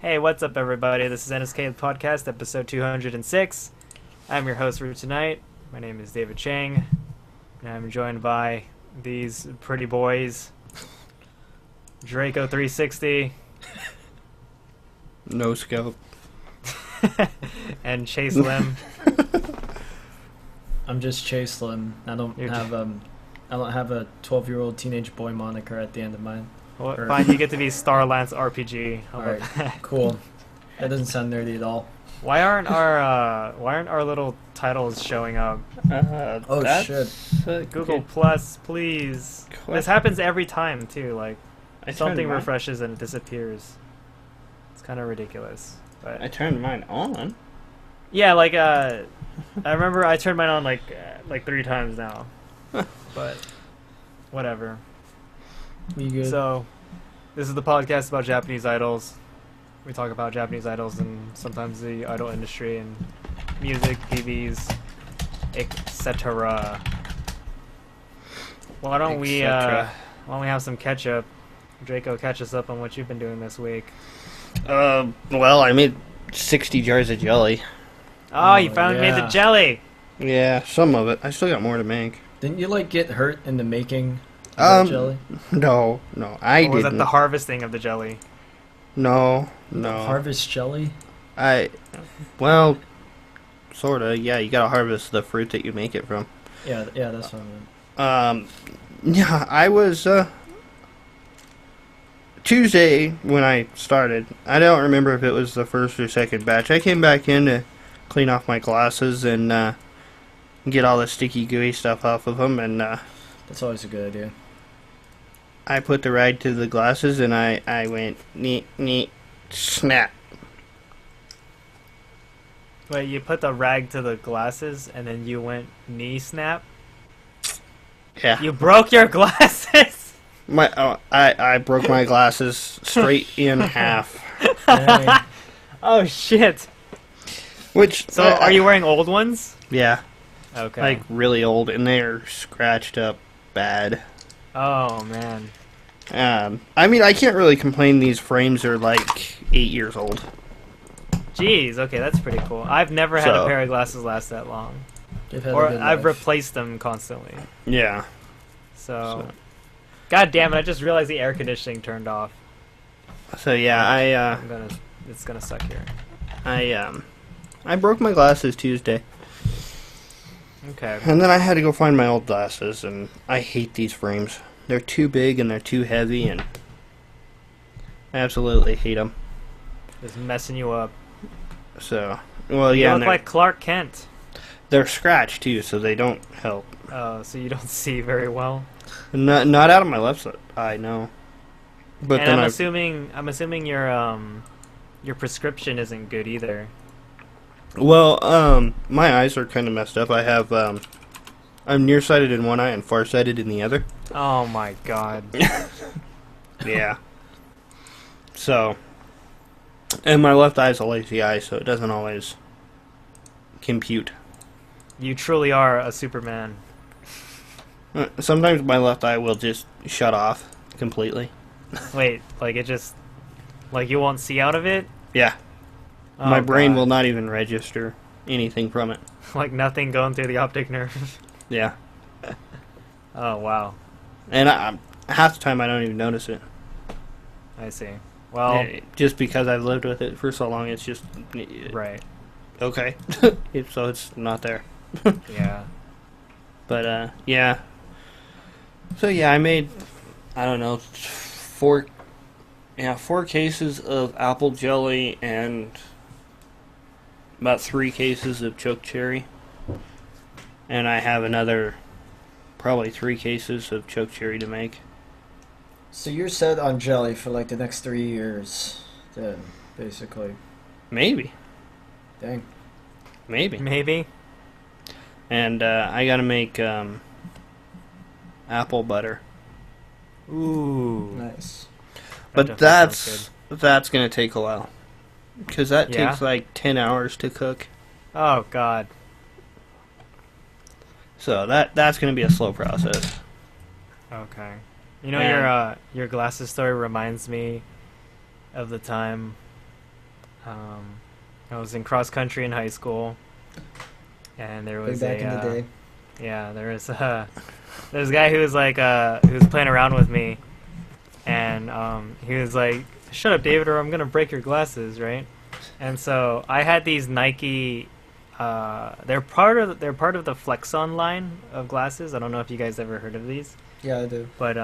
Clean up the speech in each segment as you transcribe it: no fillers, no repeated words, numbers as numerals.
Hey, what's up, everybody? This is NSK Podcast, episode 206. I'm your host for tonight. My name is David Chang, and I'm joined by these pretty boys, Draco 360, No scope. and Chase Lim. I'm just Chase Lim. I don't have a 12-year-old teenage boy moniker at the end of mine. Well, fine, you get to be Starlance RPG. How about Alright, that? cool. That doesn't sound nerdy at all. Why aren't our little titles showing up? Oh shit! Google Plus, please. This happens every time too. Like something refreshes and it disappears. It's kind of ridiculous. But I turned mine on. yeah, like I remember I turned mine on like 3 times now. But whatever. You good? So this is the podcast about Japanese idols. We talk about Japanese idols and sometimes the idol industry and music, TVs, etc. Why don't we have some catch up? Draco, catch us up on what you've been doing this week. Well, I made 60 jars of jelly. Oh, you finally made the jelly! Yeah, some of it. I still got more to make. Didn't you get hurt in the making of that jelly? No, I Or was didn't. that the harvesting of the jelly? No. Harvest jelly? Well, sorta. Yeah, you gotta harvest the fruit that you make it from. Yeah, that's what I meant. Yeah, I was, Tuesday when I started. I don't remember if it was the first or second batch. I came back in to clean off my glasses and, get all the sticky, gooey stuff off of them, and, That's always a good idea. I put the rag to the glasses, and I went, neat, snap. Wait, you put the rag to the glasses and then you went knee snap? Yeah. You broke your glasses! I broke my glasses straight in half. Dang. Oh shit! Which, So are you wearing old ones? Yeah, Okay. like really old, and they're scratched up bad. Oh man. I mean, I can't really complain. These frames are like 8 years old. Jeez, okay, that's pretty cool. I've never had a pair of glasses last that long. You've had Or a good I've life. replaced them constantly. Yeah. So God damn it, I just realized the air conditioning turned off. So yeah, It's gonna suck here. I broke my glasses Tuesday, Okay. and then I had to go find my old glasses, and I hate these frames. They're too big and they're too heavy, and I absolutely hate them. Just messing you up. So, well, You yeah, look like Clark Kent. they're scratched too, so they don't help. So you don't see very well. Not out of my left eye, no. But And then I'm assuming your prescription isn't good either. well, my eyes are kind of messed up. I have I'm nearsighted in one eye and farsighted in the other. Oh my god. Yeah. So, and my left eye is a lazy eye, so it doesn't always compute. You truly are a Superman. Sometimes my left eye will just shut off completely. Wait, like it just like you won't see out of it? Yeah. Oh, My brain God. will not even register anything from it. Like nothing going through the optic nerve. Yeah. Oh wow. And half the time I don't even notice it. I see. Well, Just because I've lived with it for so long, it's just... right. Okay. So it's not there. Yeah. But, yeah. So, yeah, I made, I don't know, 4 cases of apple jelly and about 3 cases of choke cherry. And I have another, probably 3 cases of choke cherry to make. So you're set on jelly for the next 3 years, then, basically. Maybe. Dang. Maybe. And I gotta make apple butter. Ooh. Nice. But definitely sounds that's gonna take a while. Because that Yeah? takes like 10 hours to cook. good. Oh god. So that's gonna be a slow process. Okay. You know, your glasses story reminds me of the time I was in cross country in high school, and there was Way back in the day. yeah, there's a guy who was like who was playing around with me, and he was like, "Shut up, David, or I'm gonna break your glasses," right? And so I had these Nike. They're part of the Flexon line of glasses. I don't know if you guys ever heard of these. Yeah, I do. But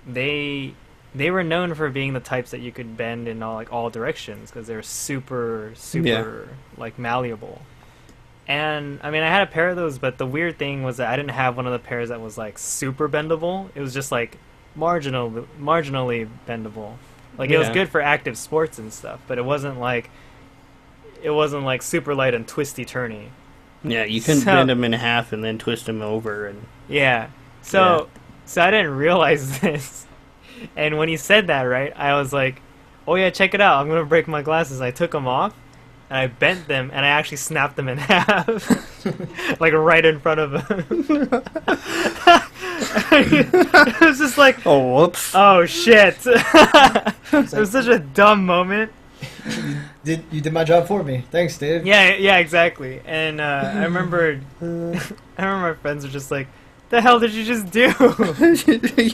they were known for being the types that you could bend in all directions because they're super like malleable. And I mean, I had a pair of those, but the weird thing was that I didn't have one of the pairs that was like super bendable. It was just like marginally bendable. Like it was good for active sports and stuff, but it wasn't like super light and twisty turny. Yeah, you can bend them in half and then twist them over, and so I didn't realize this. And when he said that, right, I was like, "Oh yeah, check it out! I'm gonna break my glasses." And I took them off, and I bent them, and I actually snapped them in half, like right in front of him. It was just like, oh whoops! Oh shit! It was such a dumb moment. You did my job for me. Thanks, Dave. Yeah, exactly. And I remember my friends were just like, "The hell did you just do?"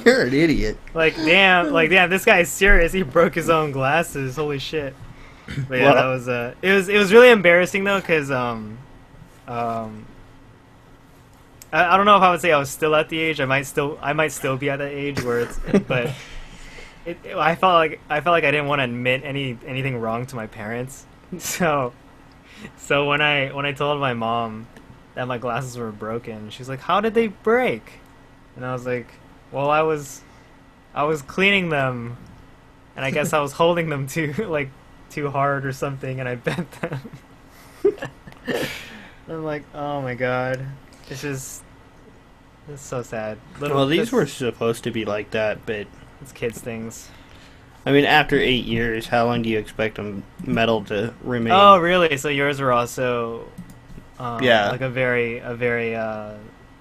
You're an idiot. Like damn, this guy is serious. He broke his own glasses. Holy shit. But yeah, that was it was really embarrassing though, because I don't know if I would say I was still at the age. I might still be at that age where it's, but I felt like I didn't want to admit anything wrong to my parents. So when I told my mom that my glasses were broken, she's like, "How did they break?" And I was like, "Well, I was cleaning them, and I guess I was holding them too hard or something, and I bent them." I'm like, "Oh my god." It's so sad. These were supposed to be like that, but it's kids' things. I mean, after 8 years, how long do you expect a metal to remain? Oh, really? So yours were also, like a very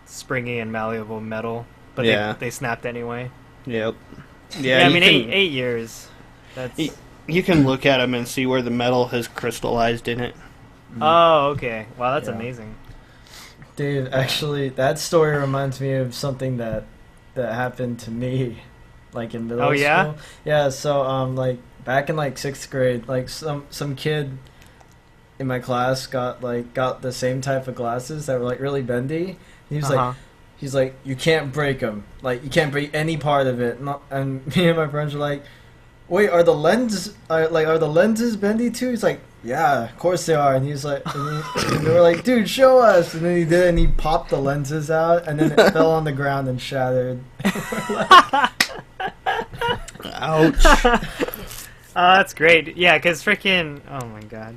springy and malleable metal, but they snapped anyway. Yep. Yeah, I mean, 8 years. That's. You can look at them and see where the metal has crystallized in it. Oh, okay. Wow, that's amazing. Dude, actually, that story reminds me of something that happened to me, like in middle school. Yeah? Yeah, so like back in like 6th grade, like some kid in my class got the same type of glasses that were like really bendy. He was he's like, "You can't break them. Like you can't break any part of it." And me and my friends were like, "Wait, are the lenses bendy too?" He's like, "Yeah, of course they are." And he's like, and they were like, "Dude, show us." And then he did, and he popped the lenses out, and then it fell on the ground and shattered. Ouch. Oh, that's great. Yeah, because freaking, oh my god.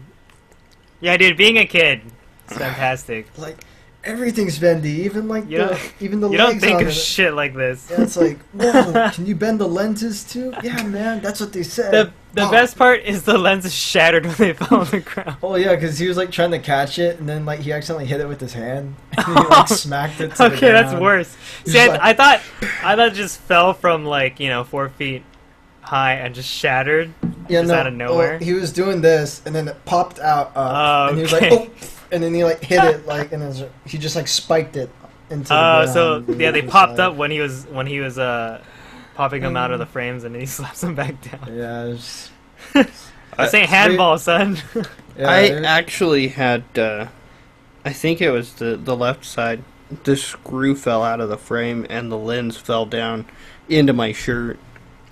Yeah, dude, being a kid, it's fantastic. Like, everything's bendy, even like the legs. You don't think on of it. shit like this. Yeah, it's like, whoa, can you bend the lenses too? Yeah, man, that's what they said. The best part is the lenses shattered when they fell on the ground. Oh yeah, because he was like trying to catch it, and then like he accidentally hit it with his hand, and he like smacked it to the ground. Okay, that's worse. See, Like, I thought it just fell from 4 feet high and just shattered out of nowhere. Well, he was doing this, and then it popped out up, and he was like, "Oh," and then he like hit it and he just like spiked it into the ground. So yeah, they popped up when he was popping them out of the frames, and then he slaps them back down. Yeah, it's This ain't handball, son. Yeah, I actually had, I think it was the left side, the screw fell out of the frame and the lens fell down into my shirt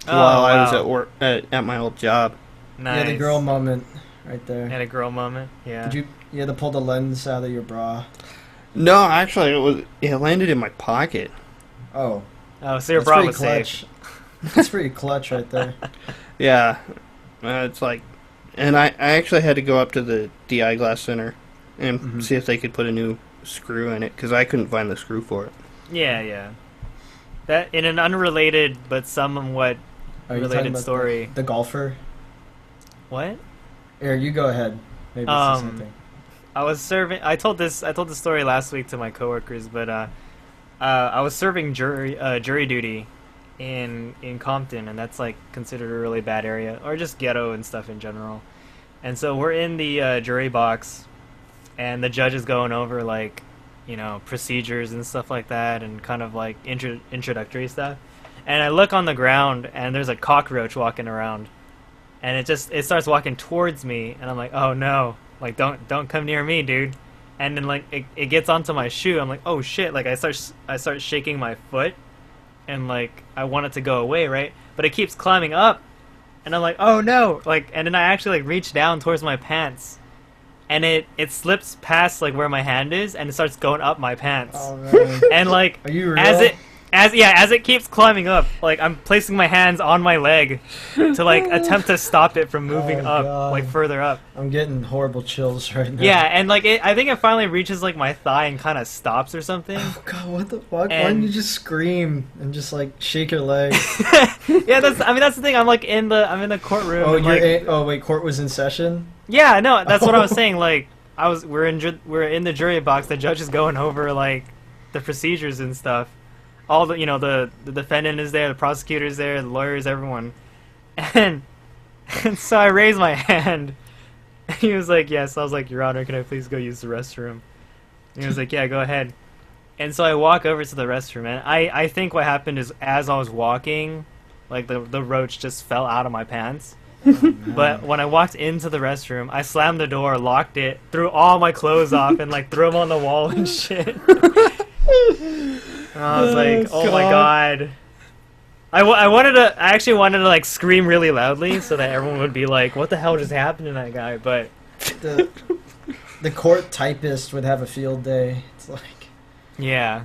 while I was at work at my old job. Nice. Yeah, the girl moment right there. Had a girl moment. Yeah. You had to pull the lens out of your bra? No, actually, it landed in my pocket. Oh. Oh, so your bra was clutch. safe. That's pretty clutch right there. Yeah. It's like... And I actually had to go up to the eyeglass center and see if they could put a new screw in it, because I couldn't find the screw for it. Yeah. That, in an unrelated but somewhat related story... The golfer? What? Here, you go ahead. Maybe it's the same thing. I told this story last week to my coworkers, but I was serving jury duty in Compton, and that's like considered a really bad area, or just ghetto and stuff in general. And so we're in the jury box, and the judge is going over, like, you know, procedures and stuff like that, and kind of like introductory stuff. And I look on the ground, and there's a cockroach walking around, and it starts walking towards me, and I'm like, oh no, like don't come near me, dude. And then like it gets onto my shoe. I'm like, oh shit! Like I start shaking my foot, and like I want it to go away, right? But it keeps climbing up, and I'm like, oh no! Like, and then I actually like reach down towards my pants, and it slips past like where my hand is, and it starts going up my pants. Oh man. And like Are you real? as it keeps climbing up, like I'm placing my hands on my leg to like attempt to stop it from moving up, God. like further up. I'm getting horrible chills right now. Yeah, and like I think it finally reaches like my thigh and kind of stops or something. Oh god, what the fuck? Why And- didn't you just scream and just like shake your leg? Yeah, that's the thing. I'm in the courtroom. Oh, and, like, oh wait, court was in session. yeah, no, that's what I was saying. Like we're in the jury box. The judge is going over like the procedures and stuff. All the the defendant is there, the prosecutor is there, the lawyers, everyone, and so I raised my hand. And he was like, "Yes." I was like, "Your Honor, can I please go use the restroom?" And he was like, "Yeah, go ahead." And so I walk over to the restroom, and I think what happened is as I was walking, like the roach just fell out of my pants. But when I walked into the restroom, I slammed the door, locked it, threw all my clothes off, and like threw them on the wall and shit. And I was like, oh my god. I actually wanted to like scream really loudly so that everyone would be like, what the hell just happened to that guy? But The court typist would have a field day. It's like yeah.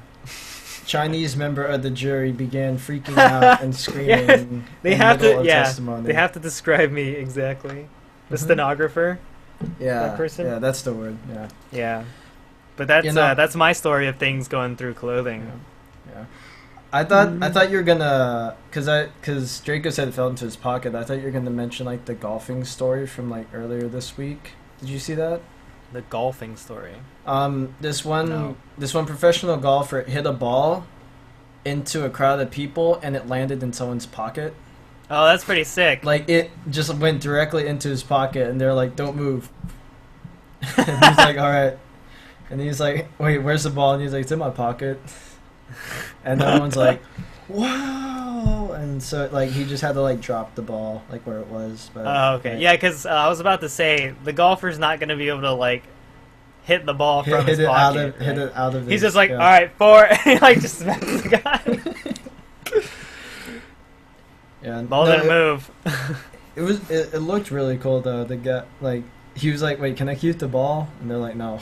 Chinese member of the jury began freaking out and screaming. Yeah, they in have middle to of testimony. they have to describe me exactly. The Mhm. stenographer. Yeah, that person? yeah, that's the word. Yeah, Yeah. But that's my story of things going through clothing. yeah. I thought you were gonna, cause Draco said it fell into his pocket. I thought you were gonna mention like the golfing story from like earlier this week. Did you see that? The golfing story. This No. one professional golfer hit a ball into a crowd of people and it landed in someone's pocket. Oh, that's pretty sick. Like it just went directly into his pocket, and they're like, "Don't move." And he's like, "All right." And he's like, "Wait, where's the ball?" And he's like, "It's in my pocket." And everyone's like, "Wow!" And so like he just had to like drop the ball like where it was. But Oh, okay. like, Yeah, because I was about to say the golfer's not going to be able to like hit the ball from his hit pocket. hit it out of. He's his, just like, yeah. all right, 4, and he like just smacks the guy. Yeah, Ball no, didn't move. It looked really cool though. The guy like he was like, "Wait, can I keep the ball?" And they're like, "No."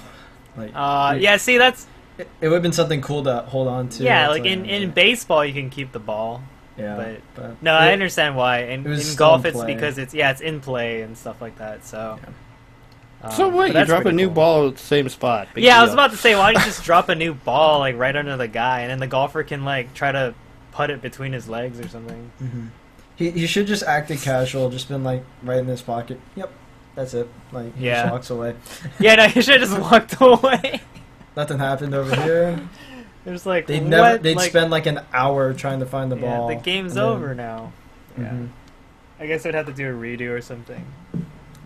Like Yeah, see, that's it would have been something cool to hold on to. yeah, It's like in baseball you can keep the ball. yeah, but No, I understand why. And it was in still golf, in it's play. because it's in play and stuff like that. So. So but what? You that's drop a pretty new cool. ball at the same spot. Big Yeah, I was deal. about to say, why don't you just drop a new ball like right under the guy, and then the golfer can like try to put it between his legs or something. Mm-hmm. He should just acted casual, just been like right in his pocket. Yep, that's it. Like he Yeah. just walks away. Yeah, no, you should have just walked away. Nothing happened over here. It was like They'd what? never. They'd like, spend like an hour trying to find the yeah, ball. the game's and then- over now. Yeah, Mhm. I guess I'd have to do a redo or something.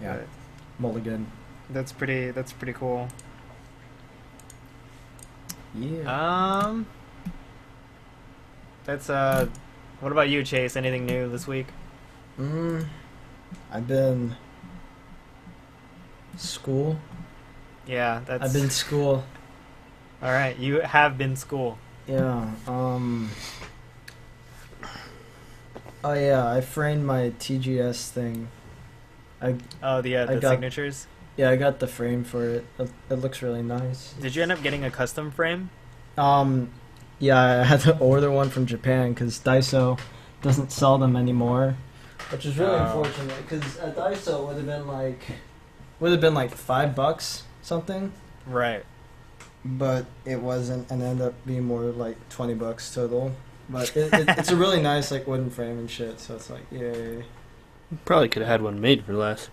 Yeah, But mulligan. that's pretty cool. Yeah. That's What about you, Chase? Anything new this week? I've been school. Yeah, that's. I've been school. All right, you have been school. Yeah. Oh yeah, I framed my TGS thing. Oh, the I got- signatures. Yeah, I got the frame for it. It looks really nice. Did you end up getting a custom frame? Yeah, I had to order one from Japan because Daiso doesn't sell them anymore, which is really Oh. unfortunate. Because at Daiso would have been like $5 something, Right. but it wasn't, and it ended up being more like $20 total. But it's a really nice like wooden frame and shit, so it's like yay. Probably could have had one made for less.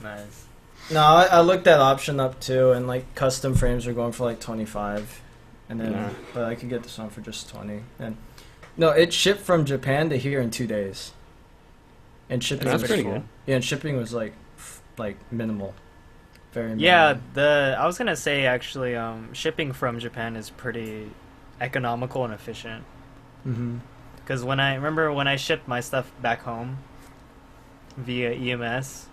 Nice. No, I looked that option up too, and like custom frames are going for like 25, and then Yeah. but I could get this one for just 20. And no, it shipped from Japan to here in 2 days, and shipping That's was pretty good. Yeah, and shipping was like like minimal, very minimal. Yeah, I was gonna say actually, shipping from Japan is pretty economical and efficient. Mm-hmm. Because when I shipped my stuff back home via EMS,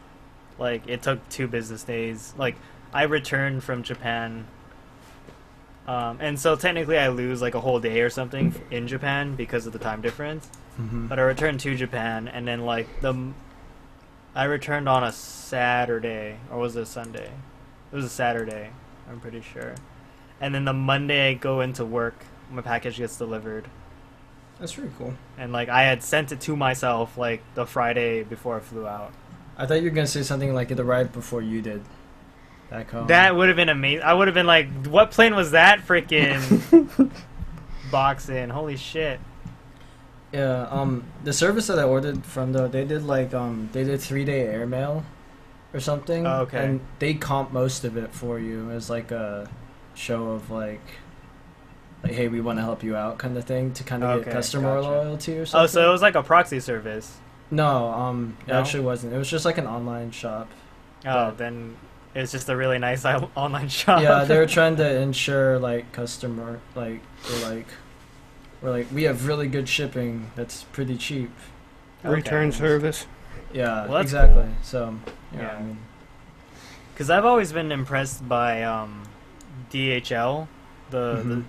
like it took 2 business days. Like I returned from Japan, and so technically I lose like a whole day or something in Japan because of the time difference. Mm-hmm. But I returned to Japan, and then like I returned on a Saturday, or was it a Sunday? It was a Saturday, I'm pretty sure. And then the Monday I go into work, my package gets delivered. That's pretty cool. And like I had sent it to myself like the Friday before I flew out. I thought you were gonna say something like the right before you did. Back home. That would have been amazing. I would have been like, what plane was that freaking box in? Holy shit. Yeah, the service that I ordered from though, they did 3-day airmail or something. Oh, okay. And they comp most of it for you as like a show of like hey, we want to help you out kind of thing to kind of get customer loyalty or something. Oh, so it was like a proxy service. No, it No? actually wasn't. It was just like an online shop. Oh, then it's just a really nice online shop. Yeah, they were trying to ensure like customer we're like we have really good shipping that's pretty cheap. Okay. Return service. Yeah, Well, that's exactly. cool. So Yeah. I mean, Because I've always been impressed by DHL. The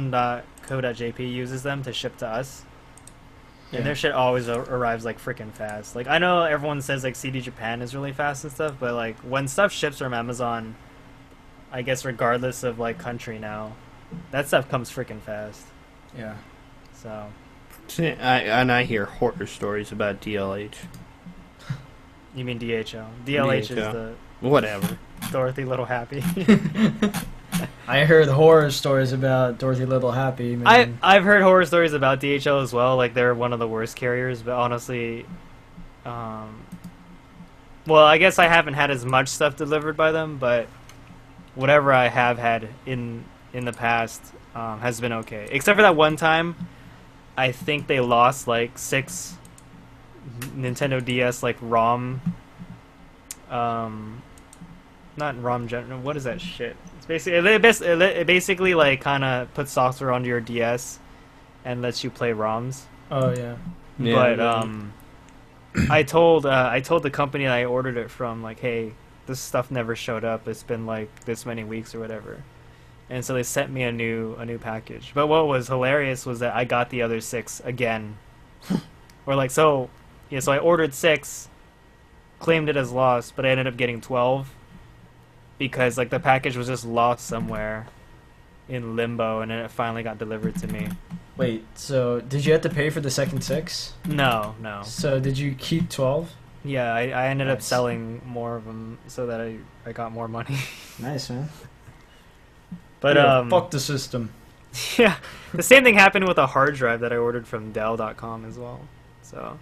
Amazon.co.jp uses them to ship to us. Yeah. And their shit always arrives like freaking fast. Like I know everyone says like CD Japan is really fast and stuff, but like when stuff ships from Amazon, I guess regardless of like country now, that stuff comes freaking fast. yeah. So See, I hear horror stories about DLH. you mean DHL? DLH is DHL. the Whatever. Dorothy Little Happy. I heard horror stories about Dorothy Little Happy. Man. I've heard horror stories about DHL as well. Like they're one of the worst carriers, but honestly, well, I guess I haven't had as much stuff delivered by them, but whatever I have had in the past has been okay. Except for that one time, I think they lost like 6 Nintendo DS like ROM. Not ROM gen. What is that shit? It's basically it basically like kind of puts software onto your DS and lets you play ROMs. Oh yeah. But I told the company that I ordered it from like, hey, this stuff never showed up. It's been like this many weeks or whatever. And so they sent me a new package. But what was hilarious was that I got the other 6 again. Or like so I ordered 6, claimed it as lost, but I ended up getting 12 because like the package was just lost somewhere in limbo and then it finally got delivered to me. Wait, so did you have to pay for the second 6? No. So did you keep 12? Yeah, I ended up Nice. selling more of them so that I got more money. Nice, man. But Yeah, fuck the system. yeah, the same thing happened with a hard drive that I ordered from Dell.com as well. So,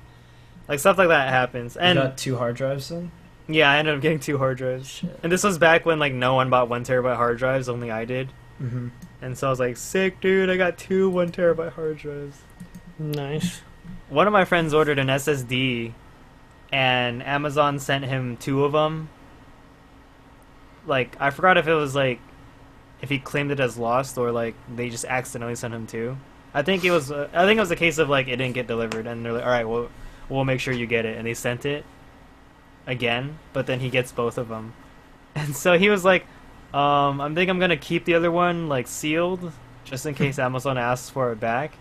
like stuff like that happens. And You got 2 hard drives then? yeah, I ended up getting 2 hard drives. Shit. And this was back when like no one bought 1 terabyte hard drives, only I did. Mm-hmm. And so I was like, sick, dude, I got 2 1 terabyte hard drives. Nice. One of my friends ordered an SSD, and Amazon sent him 2 of them. Like I forgot if it was like if he claimed it as lost or like they just accidentally sent him 2. I think it was a case of like it didn't get delivered, and they're like, all right, well, we'll make sure you get it, and they sent it again, but then he gets both of them, and so he was like, I think I'm gonna keep the other one like sealed just in case Amazon asks for it back,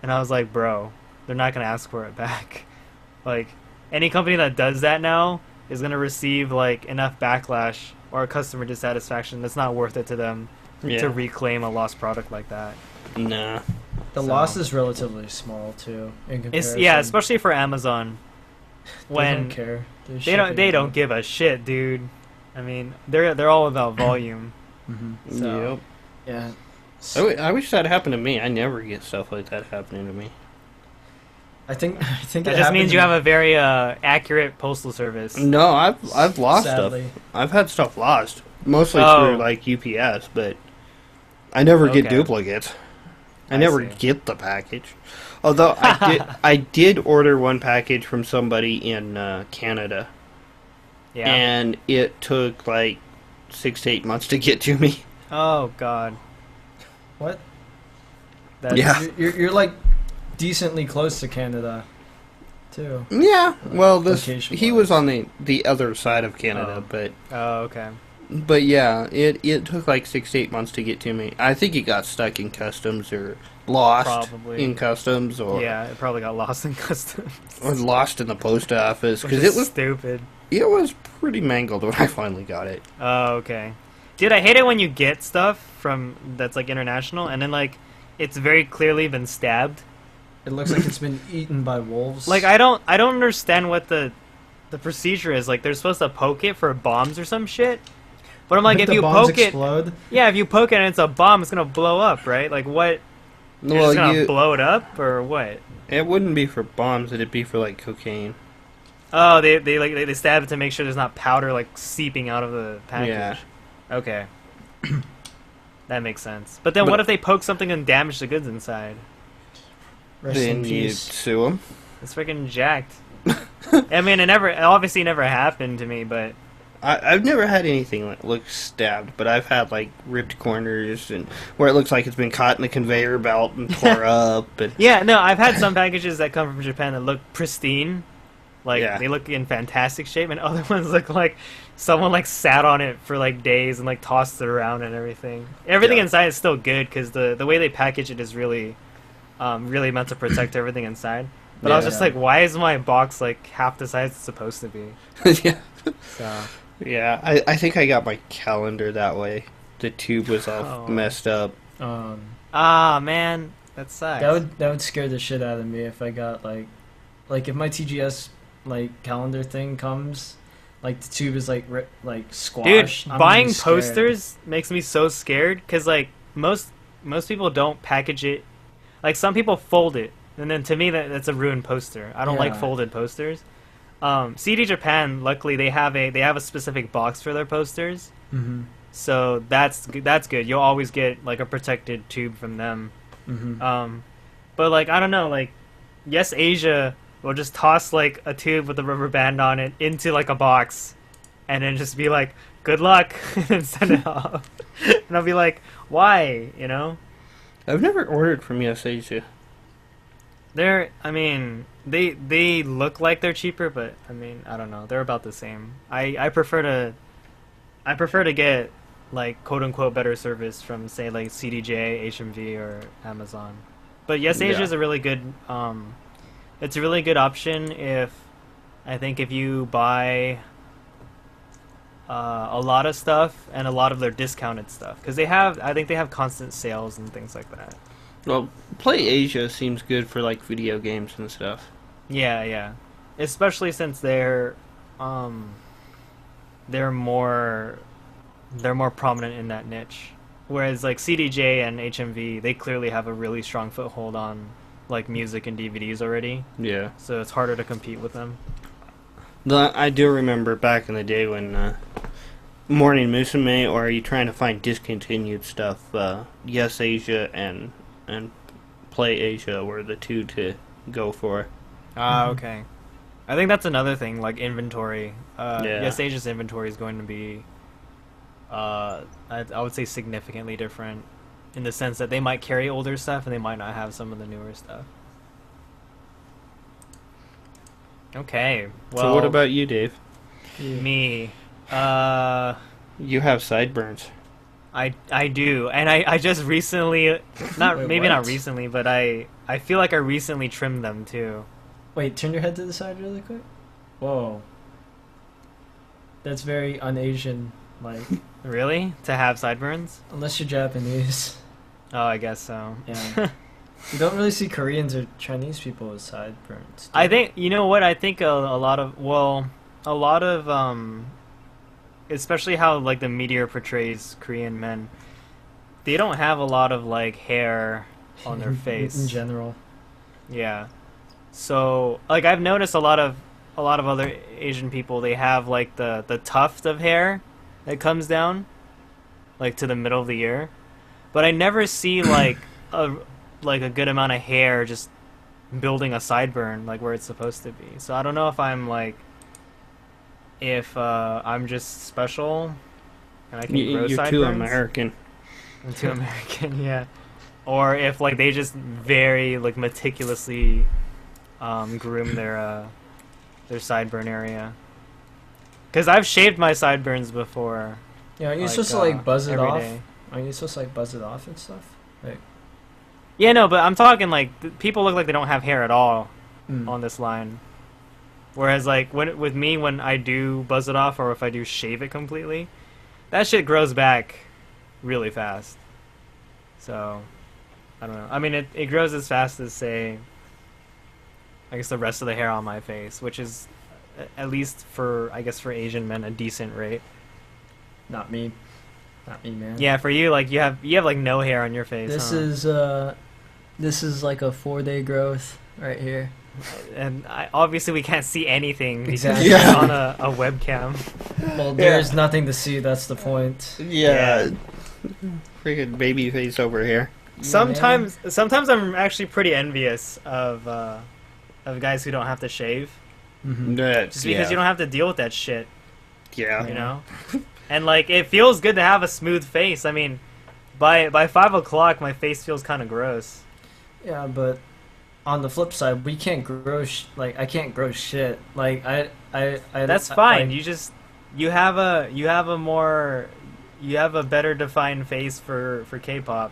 and I was like, bro, they're not gonna ask for it back. Like any company that does that now is gonna receive like enough backlash or customer dissatisfaction that's not worth it to them to reclaim a lost product like that. Nah. The So- loss is relatively small too in It's comparison. yeah, especially for Amazon. They When don't care. They're they don't shipping it. give a shit, dude. I mean, they're all about volume. Mhm. So- Yep. Yeah. I wish that happened to me. I never get stuff like that happening to me. I think That just means you have a very accurate postal service. No, I've lost sadly. stuff. I've had stuff lost, mostly Oh. through like UPS, but I never get Okay. duplicates. I I never see. get the package. Although I did order one package from somebody in Canada, Yeah. and it took like 6 to 8 months to get to me. Oh God. What? That's, Yeah. You're like decently close to Canada, too. Yeah, well, he Location-wise. was on the other side of Canada, Oh. Oh, okay. but yeah, it took like 6 to 8 months to get to me. I think it got stuck in customs or lost Probably. in customs, or Yeah, it probably got lost in customs. or lost in the post office Which because is it was stupid. pretty mangled when I finally got it. Oh, okay. Dude, I hate it when you get stuff from that's like international and then like it's very clearly been stabbed. It looks like it's been eaten by wolves. Like I don't understand what the procedure is. Like they're supposed to poke it for bombs or some shit. But I'm like, if the you bombs poke explode. it, yeah, if you poke it and it's a bomb, it's gonna blow up, right? Like what? You're Well, just gonna blow it up or what? it wouldn't be for bombs; it'd be for like cocaine. Oh, they stab it to make sure there's not powder like seeping out of the package. Yeah. Okay. That makes sense. But then what if they poke something and damage the goods inside? Rest in Then you peace. sue them. It's freaking jacked. I mean, it obviously never happened to me, but I've never had anything like look stabbed, but I've had like ripped corners and where it looks like it's been caught in the conveyor belt and tore up. And yeah, no, I've had some packages that come from Japan that look pristine. Like, Yeah. they look in fantastic shape, and other ones look like someone, like, sat on it for, like, days and, like, tossed it around and everything. Everything Yeah. inside is still good, because the way they package it is really, really meant to protect everything inside. But I was just Yeah. like, why is my box, like, half the size it's supposed to be? yeah, So, yeah. I think I got my calendar that way. The tube was all Oh. messed up. man, that sucks. That would scare the shit out of me if I got like if my TGS like calendar thing comes, like the tube is like Dude, squashed. I'm gonna buying be scared. posters makes me so scared, because, like, most people don't package it. Like, some people fold it, and then to me that's a ruined poster. I don't like Yeah. folded posters. CD Japan, luckily, they have a specific box for their posters, Mhm. so that's good. You'll always get like a protected tube from them. Mhm. But like, I don't know, like, Yes Asia will just toss like a tube with a rubber band on it into like a box, and then just be like, "Good luck," and then send it off. And I'll be like, "Why?" You know? I've never ordered from Yes Asia. I mean, they look like they're cheaper, but I mean, I don't know. They're about the same. I prefer to get like quote unquote better service from, say, like CDJ, HMV, or Amazon. But Yes Asia Yeah. is a really good it's a really good option if you buy a lot of stuff and a lot of their discounted stuff, because I think they have constant sales and things like that. Well, Play Asia seems good for like video games and stuff. Yeah. Especially since they're more prominent in that niche. Whereas like CDJ and HMV, they clearly have a really strong foothold on like music and DVDs already. Yeah. So it's harder to compete with them. I do remember back in the day when Morning Musume, or are you trying to find discontinued stuff? Yes Asia and Play Asia were the two to go for. Okay. I think that's another thing, like inventory. Yeah. Yes Asia's inventory is going to be I would say significantly different, in the sense that they might carry older stuff and they might not have some of the newer stuff. Okay. Well, So what about you, Dave? me? You have sideburns. I do, and I just recently, not Wait, maybe not what? recently, but I feel like I recently trimmed them too. Wait, turn your head to the side really quick. Whoa. That's very un-Asian, like, Really? To have sideburns? unless you're Japanese. Oh, I guess so. Yeah. You don't really see Koreans or Chinese people with sideburns. I think, you know what? I think a lot of especially how like the media portrays Korean men, they don't have a lot of like hair on their face in general. Yeah. So like I've noticed a lot of other Asian people, they have like the tuft of hair that comes down like to the middle of the ear. But I never see like a good amount of hair just building a sideburn like where it's supposed to be. So I don't know if I'm like if I'm just special and I can grow You're sideburns. too American. I'm too American, yeah. Or if like they just very like meticulously groom their sideburn area. Because I've shaved my sideburns before. Yeah, you're supposed to like buzz it every off. day. Are you supposed to like buzz it off and stuff? Like, Yeah, no, but I'm talking like people look like they don't have hair at all mm. on this line. Whereas like with me, when I do buzz it off or if I do shave it completely, that shit grows back really fast. So, I don't know. I mean, it grows as fast as, say, I guess the rest of the hair on my face, which is, at least for, I guess for Asian men, a decent rate. Not me. Not me, man. Yeah, for you, like, you have like no hair on your face, This huh? this is like a 4-day growth right here. And obviously we can't see anything because Exactly. it's on a webcam. Well, there's nothing to see, that's the point. Yeah. Freaking baby face over here. Sometimes I'm actually pretty envious of guys who don't have to shave, Mm-hmm. just because you don't have to deal with that shit, Yeah. you know. And like it feels good to have a smooth face. I mean, by 5 o'clock my face feels kind of gross. Yeah, but on the flip side, we can't grow I can't grow shit. Like That's fine. You have a better defined face for K-pop.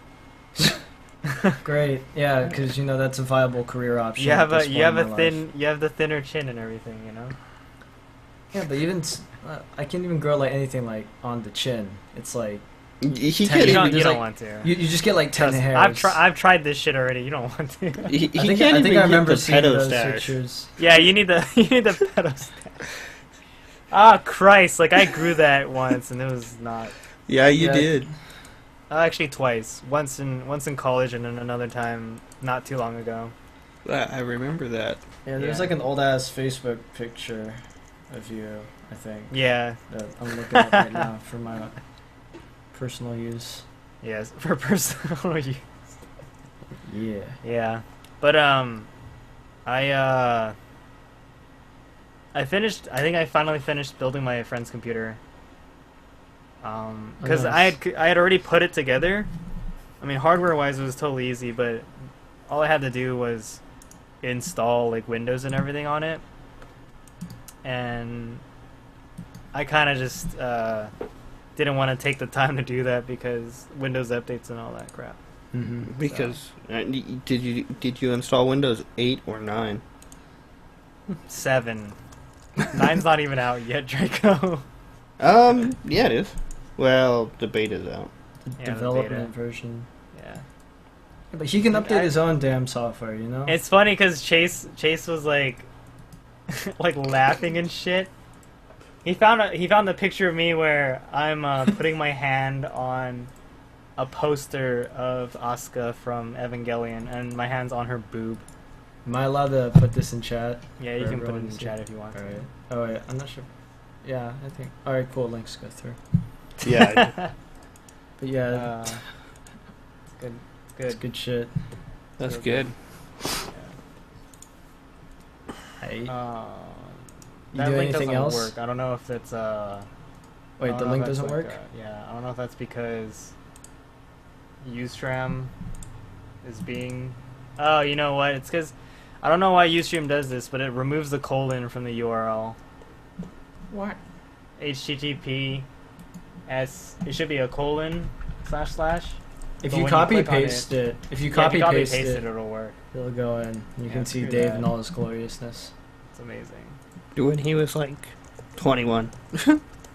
Great. Yeah, because that's a viable career option. You have at this point in my life. you have the thinner chin and everything, you know. Yeah, but even I can't even grow like anything like on the chin. It's like He Ten- can't You even. don't just, like, want to. you just get like 10 Trust me, hairs. I've tried this shit already. You don't want to. He I think can't even I get remember the seeing pedo those stash. pictures. Yeah, you need the pedo stash. Ah, Christ! Like I grew that once, and it was not. Yeah, you Yeah. did. Actually, twice. Once in college, and then another time not too long ago. I remember that. Yeah, there's Yeah. like an old ass Facebook picture of you, I think, Yeah. that I'm looking at right now for my personal use. Yes. For personal use. Yeah. Yeah. But I finished. I think I finally finished building my friend's computer. Because nice. I had already put it together. I mean, hardware wise, it was totally easy, but all I had to do was install like Windows and everything on it, and I kind of just didn't want to take the time to do that because Windows updates and all that crap. Mm-hmm. Because did you install Windows 8 or 9? 7. 9's not even out yet, Draco. Yeah, it is. Well, the beta's out. The Yeah, the development beta. version. Yeah. Yeah, but he can update his own damn software, you know? It's funny because Chase was like, like laughing and shit. He found the picture of me where I'm putting my hand on a poster of Asuka from Evangelion, and my hand's on her boob. Am I allowed to put this in chat? Yeah, you For can put it everyone in to the see? chat if you want to. Alright. Oh, yeah, I'm not sure. Yeah, I think. Alright, cool, links go through. Yeah, But yeah, Good. it's good shit. that's so good. Hey. You You do anything else? Work. I don't know if it's Wait, I the don't know link if that's doesn't like, work? yeah, I don't know if that's because Ustream is being. Oh, you know what? It's because I don't know why Ustream does this, but it removes the colon from the URL. What? HTTP S. It should be a colon / If But you when you copy click on paste it, if you Yeah, copy if you paste paste it, it'll work. it'll go in. You Yeah, can see screw Dave that. in all his gloriousness. It's amazing. When he was like 21.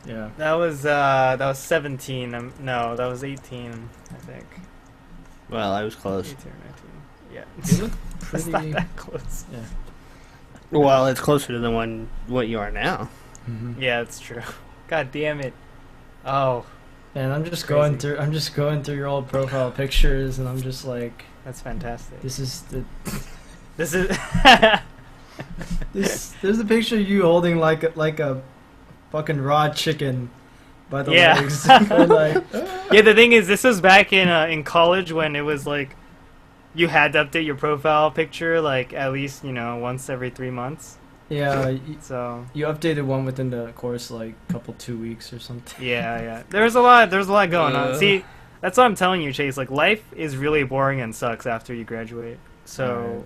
Yeah. That was 17. No, that was 18. I think. Well, I was close. 18 or 19. Yeah. You look That's pretty. not that close. Yeah. Well, it's closer to the one what you are now. Mm-hmm. Yeah, it's true. God damn it. Oh, And I'm just Crazy. going through. I'm just going through your old profile pictures, and I'm just like, that's fantastic. this is the. This is. There's a picture of you holding like a fucking raw chicken by the Yeah. legs. Or like, Yeah, the thing is, this was back in college when it was like you had to update your profile picture like at least once every 3 months. Yeah, So you updated one within the course like couple 2 weeks or something. yeah. There's a lot going on. See, that's what I'm telling you, Chase. Like, life is really boring and sucks after you graduate. So,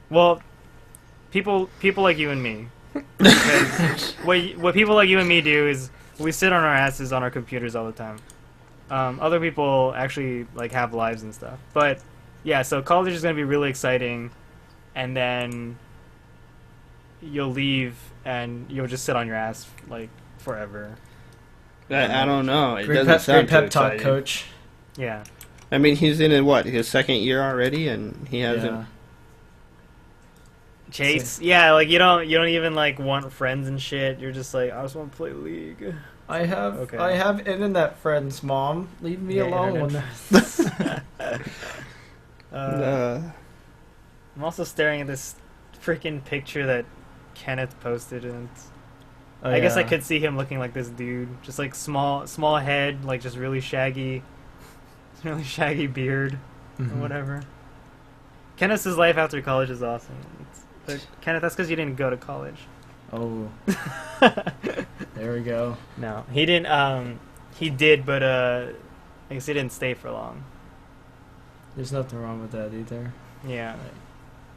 well, people like you and me. Because what people like you and me do is we sit on our asses on our computers all the time. Other people actually like have lives and stuff. But yeah, so college is gonna be really exciting, and then you'll leave and you'll just sit on your ass like forever. I don't know. It Great doesn't sound pep too talk, exciting. coach. Yeah. I mean, he's in his second year already, and he hasn't. Yeah. Chase, yeah, like you don't even like want friends and shit. You're just like, I just want to play League. I have internet friends, Mom. Leave me Yeah, alone. I'm also staring at this freaking picture that Kenneth posted, and I guess I could see him looking like this dude, just like small head, like just really shaggy beard or whatever. Kenneth's life after college is awesome. But Kenneth, that's because you didn't go to college. Oh. There we go. No, he didn't. He did, but I guess he didn't stay for long. There's nothing wrong with that either. Yeah,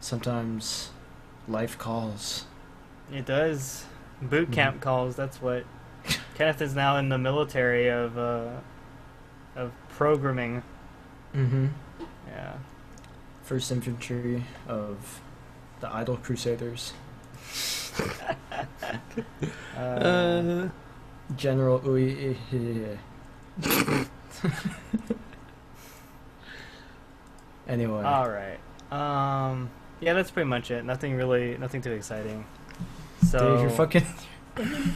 Sometimes life calls. it does. Boot camp calls. That's what. Kenneth is now in the military of programming. Mm-hmm. Yeah. First Infantry of the Idol Crusaders. General Ui. Anyway. All right. Yeah, that's pretty much it. Nothing too exciting. So Dave, your fucking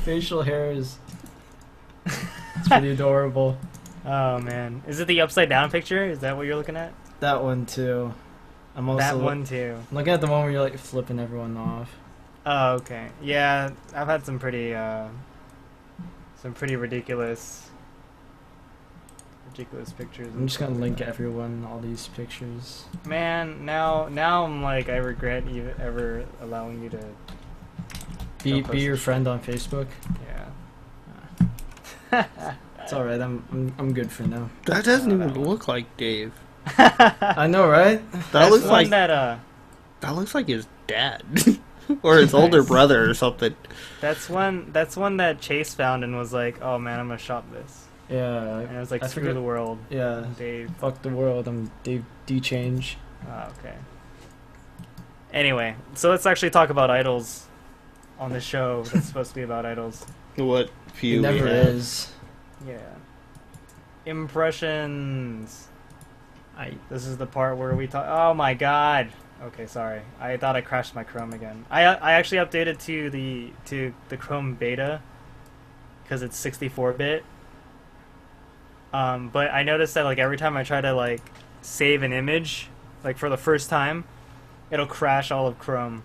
facial hair is it's pretty adorable. Oh man, is it the upside down picture? Is that what you're looking at? That one too. I'm also That one too. looking at the one where you're like flipping everyone off. Oh, okay. Yeah, I've had some pretty ridiculous pictures. I'm just gonna link everyone all these pictures. Man, now I'm like, I regret even ever allowing you to Be post your this friend on Facebook. Yeah. It's all right. I'm good for now. That doesn't even look like Dave. I know, right? That looks one like that looks like his dad or his older brother or something. that's one that Chase found and was like, oh man, I'm gonna shop this. Yeah. And I was like, I screw forget- the world, Yeah. Dave. Fuck the world. I'm Dave D-Change. Oh, okay. Anyway, so let's actually talk about idols on the show that's supposed to be about idols. What few It never we have. is. Yeah. Impressions. This is the part where we talk. Oh my god. Okay, sorry. I thought I crashed my Chrome again. I actually updated to the Chrome beta because it's 64-bit. But I noticed that like every time I try to like save an image, like for the first time, it'll crash all of Chrome.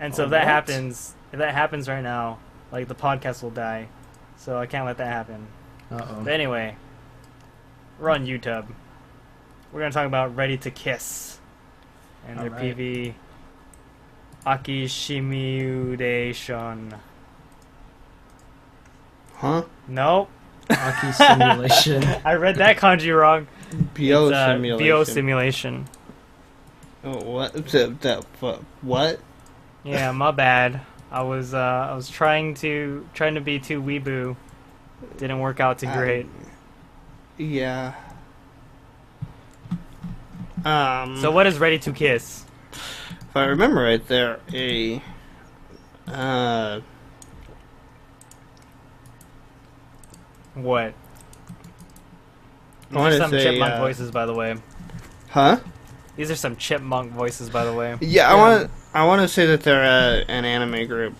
And so Oh, if that what? happens right now, like the podcast will die. So I can't let that happen. Uh-oh. But anyway, we're on YouTube. We're gonna talk about Ready to Kiss and their Alright. PV Akishimiudation. Huh? Nope. Hockey simulation. I read that kanji wrong. BO It's, simulation. BO simulation. Oh, what? What? Yeah, my bad. I was trying to be too weeboo. Didn't work out too great. Yeah. So what is Ready to Kiss? If I remember right, they're a What? I These are wanna some say, chipmunk voices, by the way. huh? These are some chipmunk voices, by the way. Yeah, I want to say that they're an anime group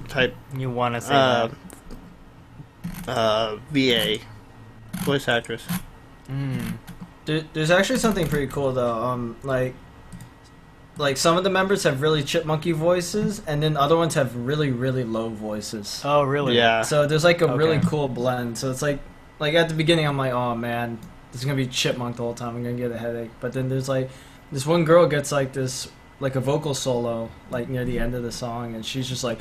type You want to say that? VA voice actress. There's actually something pretty cool though. Like some of the members have really chipmunky voices, and then other ones have really really low voices. Oh, really? Yeah. So there's like a really Okay. cool blend. So it's like at the beginning I'm like, oh man, this is gonna be chipmunk the whole time. I'm gonna get a headache. But then there's like this one girl gets like this like a vocal solo like near the end of the song, and she's just like,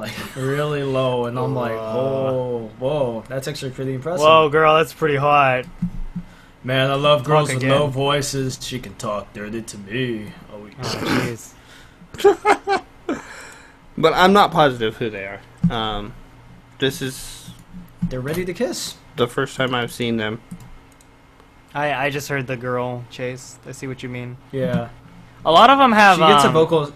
like really low, and I'm like, oh, whoa, that's actually pretty impressive. Whoa, girl, that's pretty hot. Man, I love girls with again. low voices. She can talk dirty to me. Oh, jeez. But I'm not positive who they are. This is they're ready to kiss. the first time I've seen them. I just heard the girl chase. I see what you mean. Yeah. A lot of them have. She gets a vocal.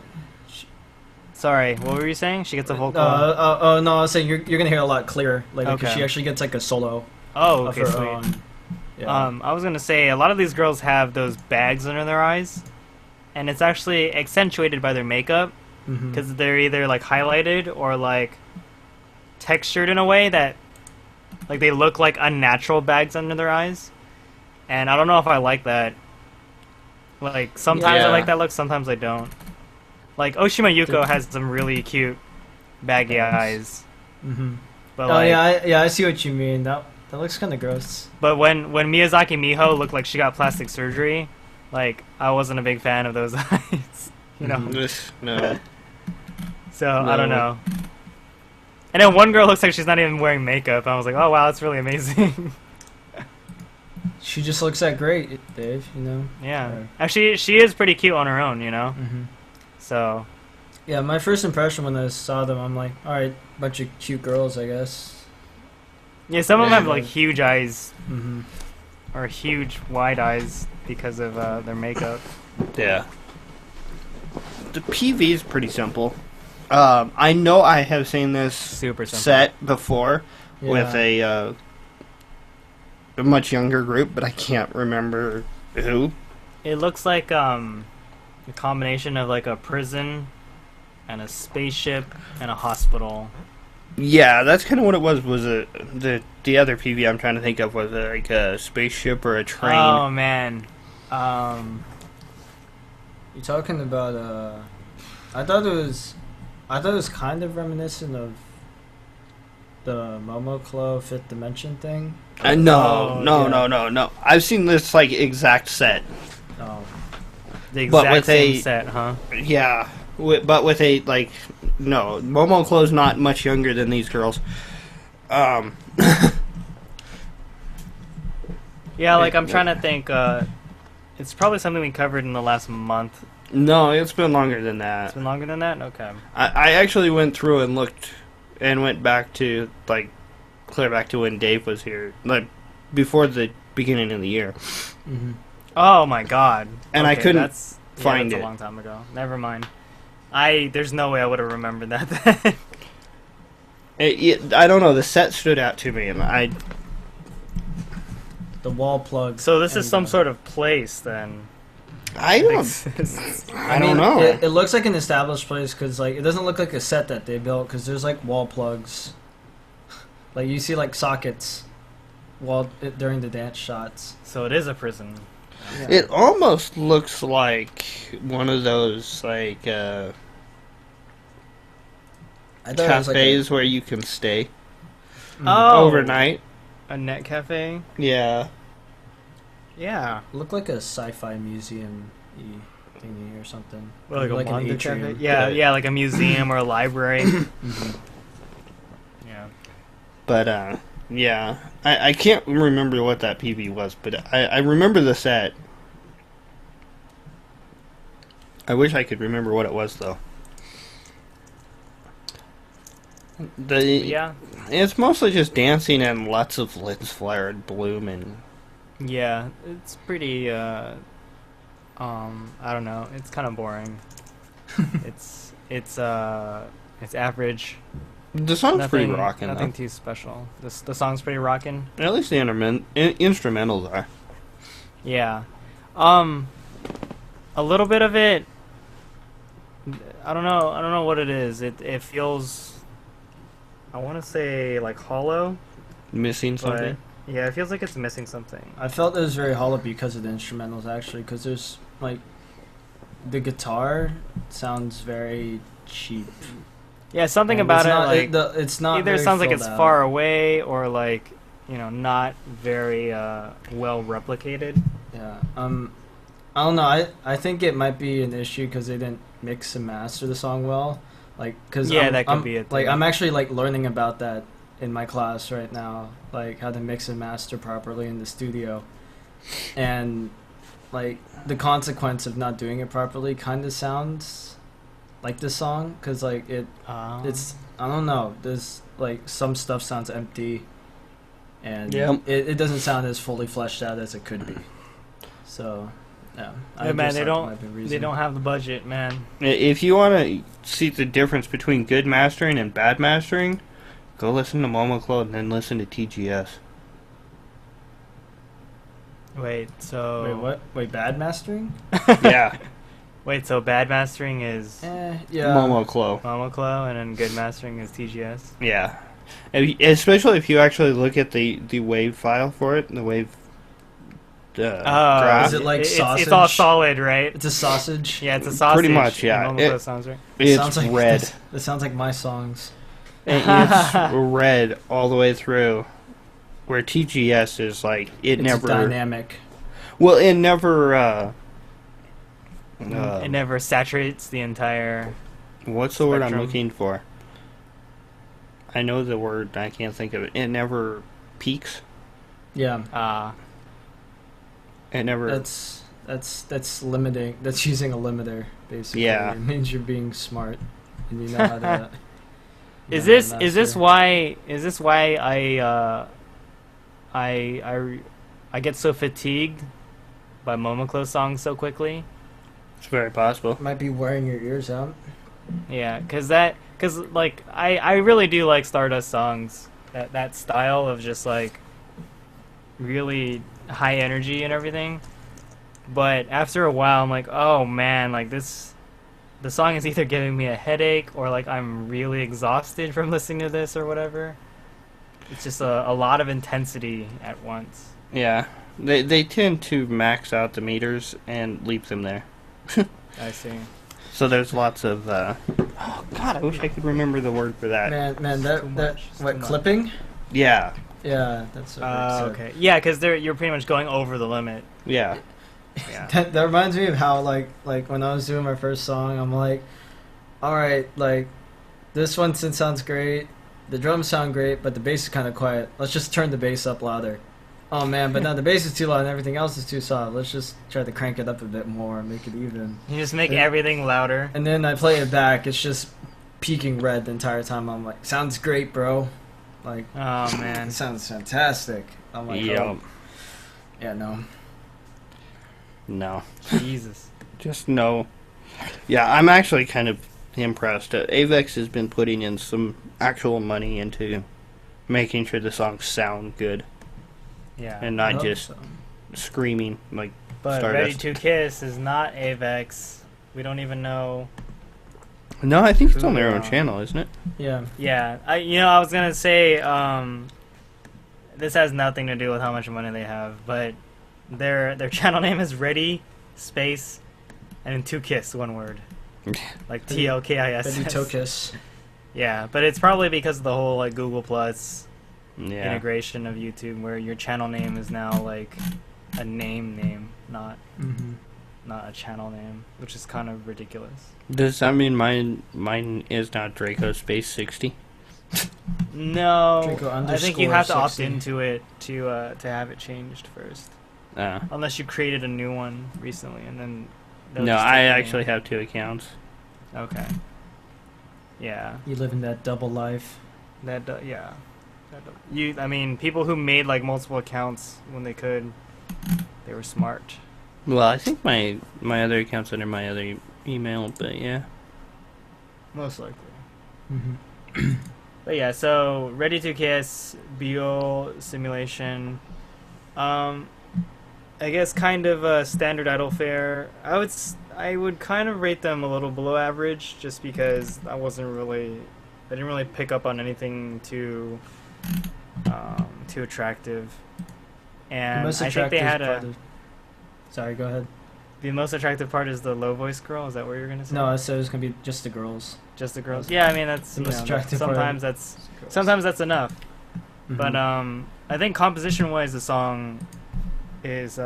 Sorry, what were you saying? She gets a vocal. No, I was saying you're gonna hear a lot clearer later because Okay. she actually gets like a solo. Oh, of okay, her sweet. own. Yeah. I was gonna say a lot of these girls have those bags under their eyes, and it's actually accentuated by their makeup Mhm. because they're either like highlighted or like textured in a way that like they look like unnatural bags under their eyes, and I don't know if I like that. Like sometimes I Yeah. like that look, sometimes I don't. Like Oshima Yuko has some really cute baggy eyes, Mhm. but Oh like, yeah, I see what you mean. That looks kind of gross. but when Miyazaki Miho looked like she got plastic surgery, like I wasn't a big fan of those eyes, you know. No. So I don't No. know. And then one girl looks like she's not even wearing makeup. I was like, oh wow, that's really amazing. She just looks that great, Dave. You know. Yeah, Right. actually, she is pretty cute on her own, you know. Mhm. So Yeah, my first impression when I saw them, I'm like, all right, bunch of cute girls, I guess. yeah, some of them Yeah. have like huge eyes Mhm. or huge wide eyes because of their makeup. Yeah. The PV is pretty simple. I know I have seen this Super simple. set before with Yeah. a much younger group, but I can't remember who. It looks like a combination of like a prison and a spaceship and a hospital. Yeah, that's kind of what it was. Was the other PV I'm trying to think of was like a spaceship or a train? Oh man. You're talking about I thought it was kind of reminiscent of the Momoclo Fifth Dimension thing. No, Oh, no. I've seen this like exact set. Oh. The But exact with same a- set, huh? Yeah, but with a like no, Momoclo's not much younger than these girls. Yeah, like I'm trying to think. It's probably something we covered in the last month. No, it's been longer than It's that. been longer than that. Okay. I actually went through and looked and went back to like clear back to when Dave was here, like before the beginning of the year. Mm-hmm. Oh my god. And I couldn't that's, find that's it. a long time ago. Never mind. There's no way I would have remembered that then. I don't know. The set stood out to me, and I The wall plug. So this is and, some sort of place then. I that don't exists. I don't know. It looks like an established place because like it doesn't look like a set that they built because there's like wall plugs. Like you see like sockets, during the dance shots. So it is a prison. Yeah. It almost looks like one of those like I thought it was like cafes where you can stay Oh, overnight. A net cafe. Yeah. Yeah. looked like a sci-fi museum thingy or something. Well, like a an manga atrium. cafe. Yeah, yeah, like a museum or a library. Mhm. Yeah. But yeah, I can't remember what that PV was, but I remember the set. I wish I could remember what it was though. Yeah. It's mostly just dancing and lots of lens flare and bloom and Yeah. It's pretty. I don't know. It's kind of boring. It's average. the song's pretty rocking. Nothing too special. The song's pretty rocking. At least the instrumentals are. Yeah. A little bit of it. I don't know what it is. It feels. I want to say like hollow. Missing But something. yeah, it feels like it's missing something. I felt it was very hollow because of the instrumentals actually because there's like the guitar sounds very cheap. Yeah, something And about it's it not, like it's not either very sounds like filled it's out. far away or like not very well replicated. Yeah. I don't know. I think it might be an issue because they didn't mix and master the song well. Like, cause Yeah, I'm, that could I'm, be a like thing. I'm actually like learning about that in my class right now, like how to mix and master properly in the studio, and like the consequence of not doing it properly kind of sounds like this song, cause like it's I don't know, there's like some stuff sounds empty, and Yep. it doesn't sound as fully fleshed out as it could be. So, yeah. Yeah, man, just they thought don't- that might be a They reason. don't have the budget, man. If you want to see the difference between good mastering and bad mastering, go listen to Momoclo and then listen to TGS. Wait, so Wait, what? Wait, bad mastering? Yeah, Wait, so bad mastering is Yeah. Momoclo. Momoclo, and then good mastering is TGS. Yeah, especially if you actually look at the wave file for it, the wave. Graph. Is it like it's all sausage? solid, right? It's a sausage. Yeah, it's a sausage. Pretty much, yeah. and Momoclo sounds right. It's sounds like red. That sounds like my songs. It's red all the way through. Where TGS is like it It's never. dynamic. Well, it never. It never saturates the entire. What's the word I'm spectrum. looking for? I know the word. I can't think of it. It never peaks. Yeah. It never. That's limiting. That's using a limiter basically. Yeah. It means you're being smart and you know how to. Is know how to this master. why I get so fatigued by Momoclo songs so quickly? It's very possible. Might be wearing your ears out. Yeah, cause like I really do like Stardust songs. That style of just like really high energy and everything. But after a while, I'm like, oh man, like the song is either giving me a headache or like I'm really exhausted from listening to this or whatever. It's just a lot of intensity at once. Yeah, they tend to max out the meters and leave them there. I see. So there's lots of. Oh God, I wish I could remember the word for that. Man, Too that much, it's what too much. clipping? Yeah, Yeah, that's what Rick said. Okay. Yeah, because you're pretty much going over the limit. yeah. Yeah. That reminds me of how like when I was doing my first song, I'm like, all right, like this one sounds great, the drums sound great, but the bass is kind of quiet. Let's just turn the bass up louder. Oh man, but now the bass is too loud and everything else is too soft. Let's just try to crank it up a bit more and make it even. You just make Yeah. everything louder. And then I play it back. It's just peaking red the entire time. I'm like, sounds great, bro. Like, Oh man. it sounds fantastic. I'm like, Yep. oh, yeah, no. No. Jesus. Just no. Yeah, I'm actually kind of impressed. Avex has been putting in some actual money into making sure the songs sound good Yeah. and not Nope. just screaming like But Ready Stardust. to Kiss is not Avex. We don't even know. No, I think it's on Who, their own channel, isn't it? Yeah. Yeah. I was gonna say this has nothing to do with how much money they have, but their channel name is Ready Space and then To Kiss, one word. Like TLKIS. Ready Tokus. Yeah, but it's probably because of the whole like Google Plus Yeah. integration of YouTube, where your channel name is now like a name, not a channel name, which is kind of ridiculous. Does that mean mine is not Draco Space 60? No, Draco I think you have to opt 60. into it to have it changed first, Uh, unless you created a new one recently, and then. they'll no, just I take the actually name. have 2 accounts. Okay. Yeah. You live in that double life. Yeah. I mean, people who made like multiple accounts when they could, they were smart. Well, I think my other account's under my other email, but yeah. Most likely. Mm-hmm. But yeah, so Ready to Kiss, Beal Simulation. I guess kind of a standard idol fare. I would kind of rate them a little below average, just because I didn't really pick up on anything too attractive. And I think they had Sorry, go ahead. the most attractive part is the low voice girl. Is that what you're gonna say? No, I said it was gonna be just the girls. Just the girls. Yeah, I mean that's The most you know, attractive part. sometimes that's enough. Mhm. But I think composition wise the song is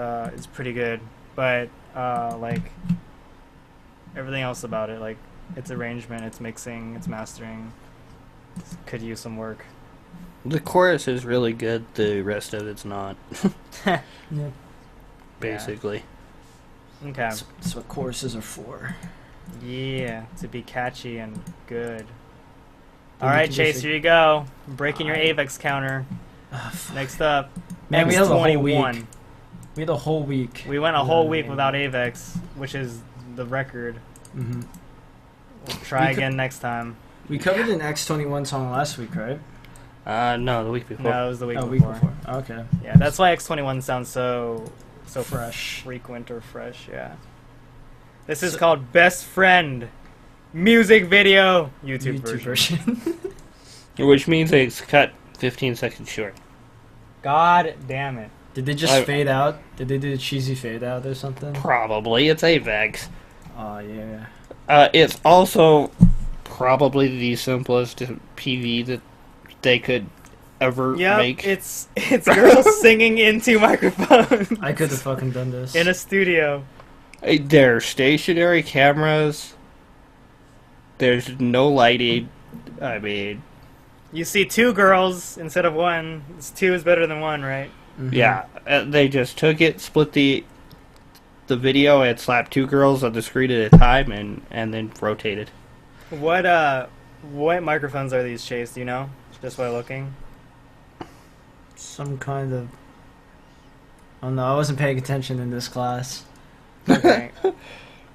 pretty good. But like everything else about it, like its arrangement, its mixing, its mastering could use some work. The chorus is really good. The rest of it's not. Yeah. Basically. Okay. That's what choruses are for. Yeah, to be catchy and good. Then All you right, can Chase, just- here you go. Breaking your AVEX counter. Next up, Man, we had a whole X21. week. We had a whole week. We went a whole week without AVEX, which is the record. Mm-hmm. We'll try We could- again next time. We covered an X21 song last week, right? No, the week before. No, it was the week Oh, before. week before. Okay. Yeah, that's why X21 sounds so Fresh. frequent or fresh. Yeah. This is called Best Friend music video YouTube version. Which means it's cut 15 seconds short. God damn it. Did they just fade out? Did they do a cheesy fade out or something? Probably. It's AVEX. Oh, yeah. It's also probably the simplest PV that they could ever Yep, make. it's girls singing into microphones. I could have fucking done this. in a studio. They're stationary cameras. There's no lighting. I mean, You see two girls instead of one. Two is better than one, right? Mhm. yeah, they just took it, split the video, and slapped two girls on the screen at a time, and then rotated. What microphones are these, Chase? Do you know? Just by looking. Some kind of... Oh no, I wasn't paying attention in this class. Okay.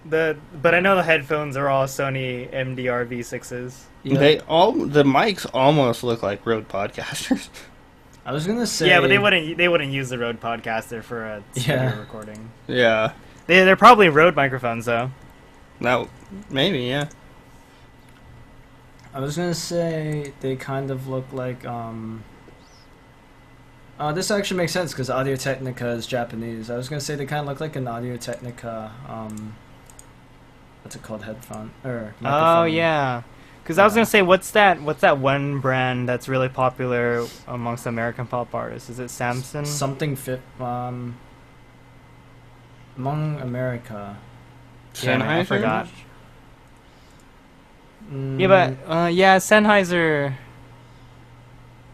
But I know the headphones are all Sony MDR V6s. Yeah. The mics almost look like Rode podcasters. I was gonna say... Yeah, but they wouldn't use the Rode Podcaster for a studio Yeah. recording. Yeah, They're probably Rode microphones though. that maybe yeah. I was gonna say they kind of look like this actually makes sense because Audio Technica is Japanese. I was gonna say they kind of look like an Audio Technica what's it called, headphone or Oh microphone. yeah, because I was gonna say what's that one brand that's really popular amongst American pop artists? Is it Samson? Something fit among America. Yeah, man, I Sennheiser? forgot. Mm, Yeah, but Sennheiser.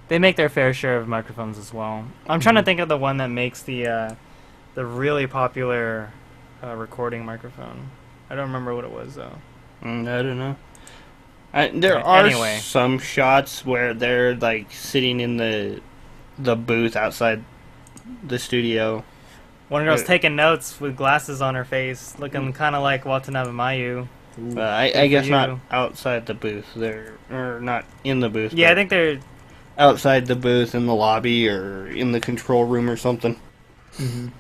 They make their fair share of microphones as well. I'm trying to think of the one that makes the really popular recording microphone. I don't remember what it was though. I don't know. There are Anyway. some shots where they're like sitting in the booth outside the studio. One girl's taking notes with glasses on her face, looking kind of like Watanabe Mayu. I for guess you. not outside the booth. Or not in the booth. Yeah, I but think they're. outside the booth in the lobby or in the control room or something. mhm.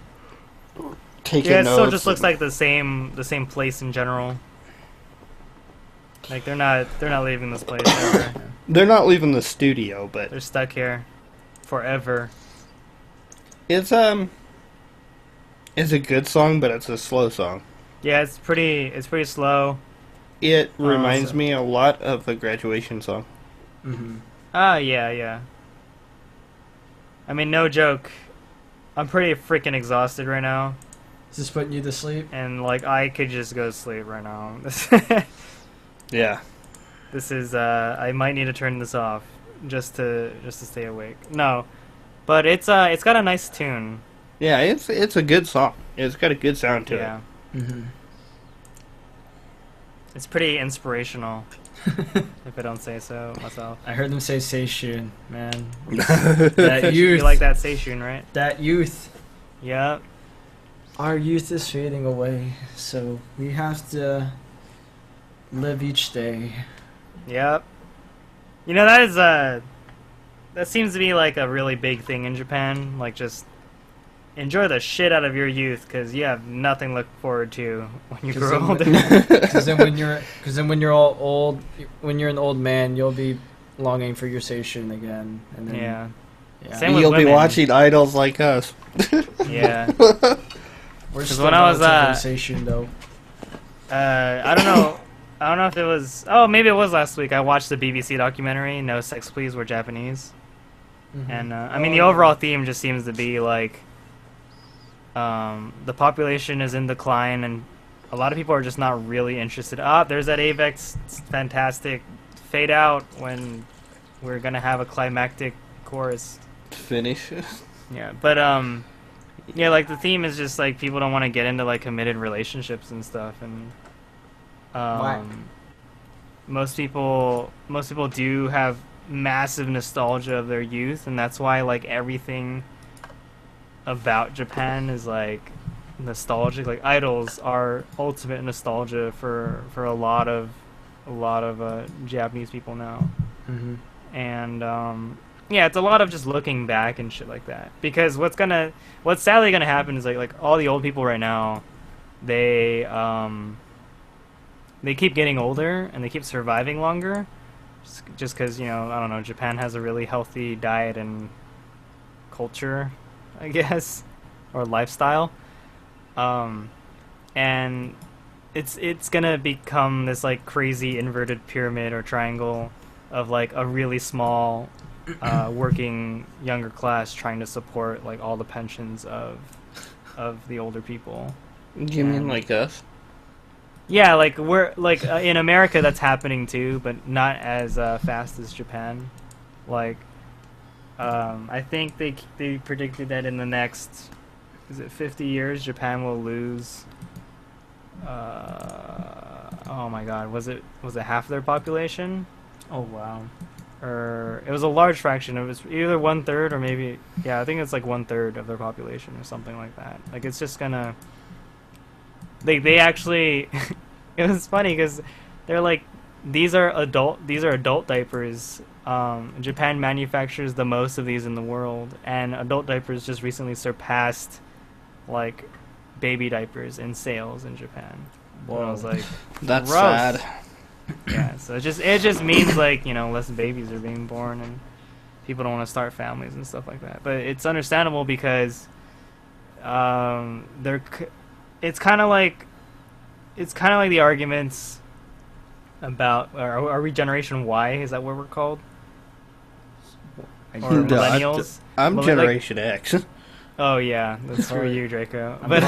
Taking Yeah, it still notes just looks and- like the same place in general. Like they're not leaving this place ever. They're not leaving the studio, but They're stuck here forever. it's a good song, but it's a slow song. Yeah, it's pretty slow. It reminds so- me a lot of a graduation song. Mhm. Ah, yeah. I mean, no joke. I'm pretty freaking exhausted right now, Is this putting you to sleep? and like I could just go to sleep right now. Yeah. This is I might need to turn this off just to stay awake. No, but it's got a nice tune. Yeah, it's a good song. It's got a good sound to Yeah, Mhm. it's pretty inspirational. If I don't say so myself. I heard them say Seishun, man. it. That youth. You like that Seishun, right? That youth. Yeah. Our youth is fading away, so we have to live each day. Yep. You know, that seems to be like a really big thing in Japan. Like, just enjoy the shit out of your youth because you have nothing to look forward to when you 'Cause grow then older. Because then when you're all old, when you're an old man, you'll be longing for your Seishun again. And then, Yeah. yeah. Same with You'll be women. watching idols like us. Yeah. We're 'Cause still when I was, relatively Seishun though. I don't know. I don't know if it was. Oh, maybe it was last week. I watched the BBC documentary. No Sex Please Were Japanese. Mhm. And I mean, the overall theme just seems to be like the population is in decline, and a lot of people are just not really interested. There's that Avex fantastic fade out when we're gonna have a climactic chorus finish. Yeah, but yeah, like the theme is just like people don't want to get into like committed relationships and stuff, and most people do have massive nostalgia of their youth, and that's why like everything about Japan is like nostalgic. Like idols are ultimate nostalgia for a lot of Japanese people now. Mm-hmm. And yeah, it's a lot of just looking back and shit like that, because what's sadly gonna happen is like all the old people right now, they keep getting older and they keep surviving longer, just because, you know, I don't know, Japan has a really healthy diet and culture, I guess, or lifestyle, and it's gonna become this like crazy inverted pyramid or triangle of like a really small working younger class trying to support like all the pensions of the older people. Do you mean like us? Yeah, like we're like in America that's happening too, but not as fast as Japan. Like I think they predicted that in the next 50 years Japan will lose oh my god, was it half their population? Oh wow. Or it was a large fraction. It was either 1/3 or maybe, yeah, I think it's like 1/3 of their population or something like that. Like it's just gonna, they actually it was funny because they're like, these are adult diapers. Japan manufactures the most of these in the world, and adult diapers just recently surpassed like baby diapers in sales in Japan. Whoa. And I was like, that's gross. sad. Yeah, so it just means like, you know, less babies are being born and people don't want to start families and stuff like that. But it's understandable because it's kind of like the arguments about, are we Generation Y? Is that what we're called? Or millennials? I'm Generation X. Oh yeah, that's for you, Draco. But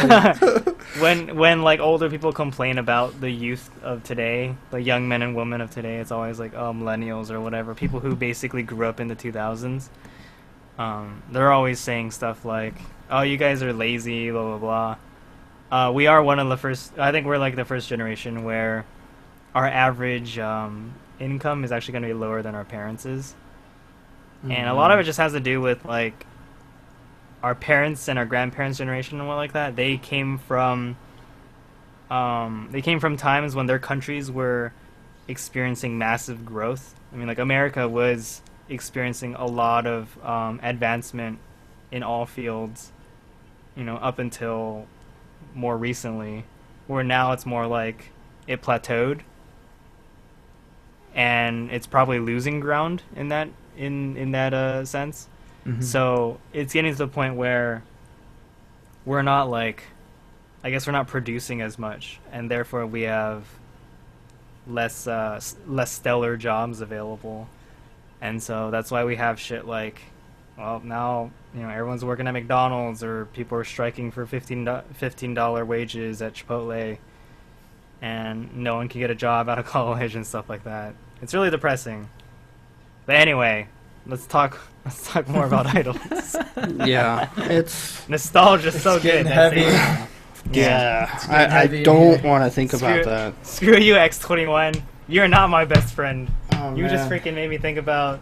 when like older people complain about the youth of today, the young men and women of today, it's always like, oh, millennials or whatever, people who basically grew up in the 2000s. They're always saying stuff like, oh, you guys are lazy, blah blah blah. We are one of the first. I think we're like the first generation where our average income is actually going to be lower than our parents' is, and a lot of it just has to do with like our parents and our grandparents' generation and what like that. They came from times when their countries were experiencing massive growth. I mean, like America was experiencing a lot of advancement in all fields, you know, up until more recently, where now it's more like it plateaued and it's probably losing ground in that sense. Mm-hmm. So it's getting to the point where we're not like, I guess we're not producing as much, and therefore we have less stellar jobs available, and so that's why we have shit like, well, now, you know, everyone's working at McDonald's, or people are striking for $15 wages at Chipotle, and no one can get a job out of college and stuff like that. It's really depressing. But anyway, let's talk more about idols. Yeah, it's nostalgia's so good. Heavy. Yeah, I don't want to think about that. Screw you, X21. You're not my best friend. Oh, you just freaking made me think about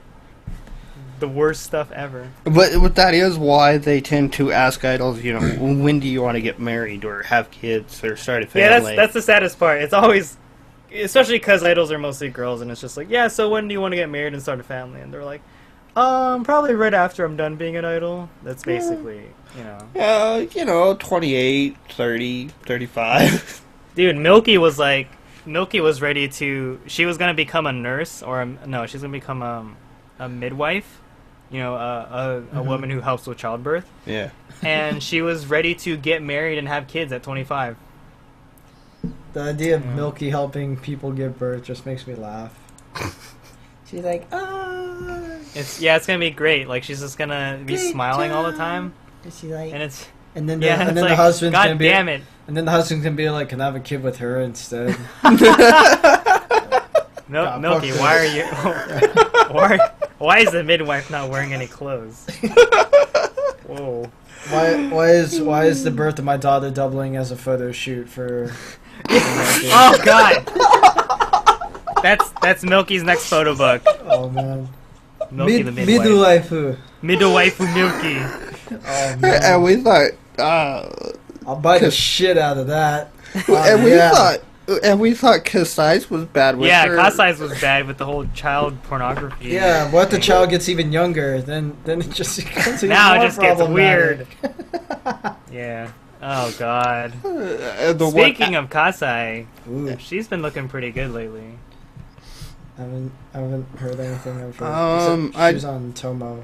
the worst stuff ever. But that is why they tend to ask idols, you know, when do you want to get married or have kids or start a family? Yeah, that's the saddest part. It's always, especially because idols are mostly girls, and it's just like, yeah, so when do you want to get married and start a family? And they're like, probably right after I'm done being an idol. That's basically, you know. You know, 28, 30, 35. Dude, Milky was ready to, she was going to become a nurse, or no, she's going to become a midwife, you know, a woman who helps with childbirth. Yeah. And she was ready to get married and have kids at 25. The idea of Milky helping people give birth just makes me laugh. She's like, it's gonna be great. Like, she's just gonna be smiling all the time. Is she like? And And then Yeah, and then it's the like, husband's God gonna be damn it. and then the husband's gonna be like, can I have a kid with her instead? God, Milky, fuck why are this. you why is the midwife not wearing any clothes? Whoa. Why is the birth of my daughter doubling as a photo shoot for? Oh God. That's Milky's next photo book. Oh man. Milky the midwife. Midwaifu Milky. Oh man. And we thought, I'll buy the shit out of that. and we thought Kasai's was bad with Yeah, her. Kasai's was bad with the whole child pornography. Yeah, what if the child gets even younger? Then it just becomes even Now it more just gets problematic. Yeah. Oh God. The Speaking of Kasai, Ooh, she's been looking pretty good lately. I haven't heard anything of her. Um, Except she was on Tomo.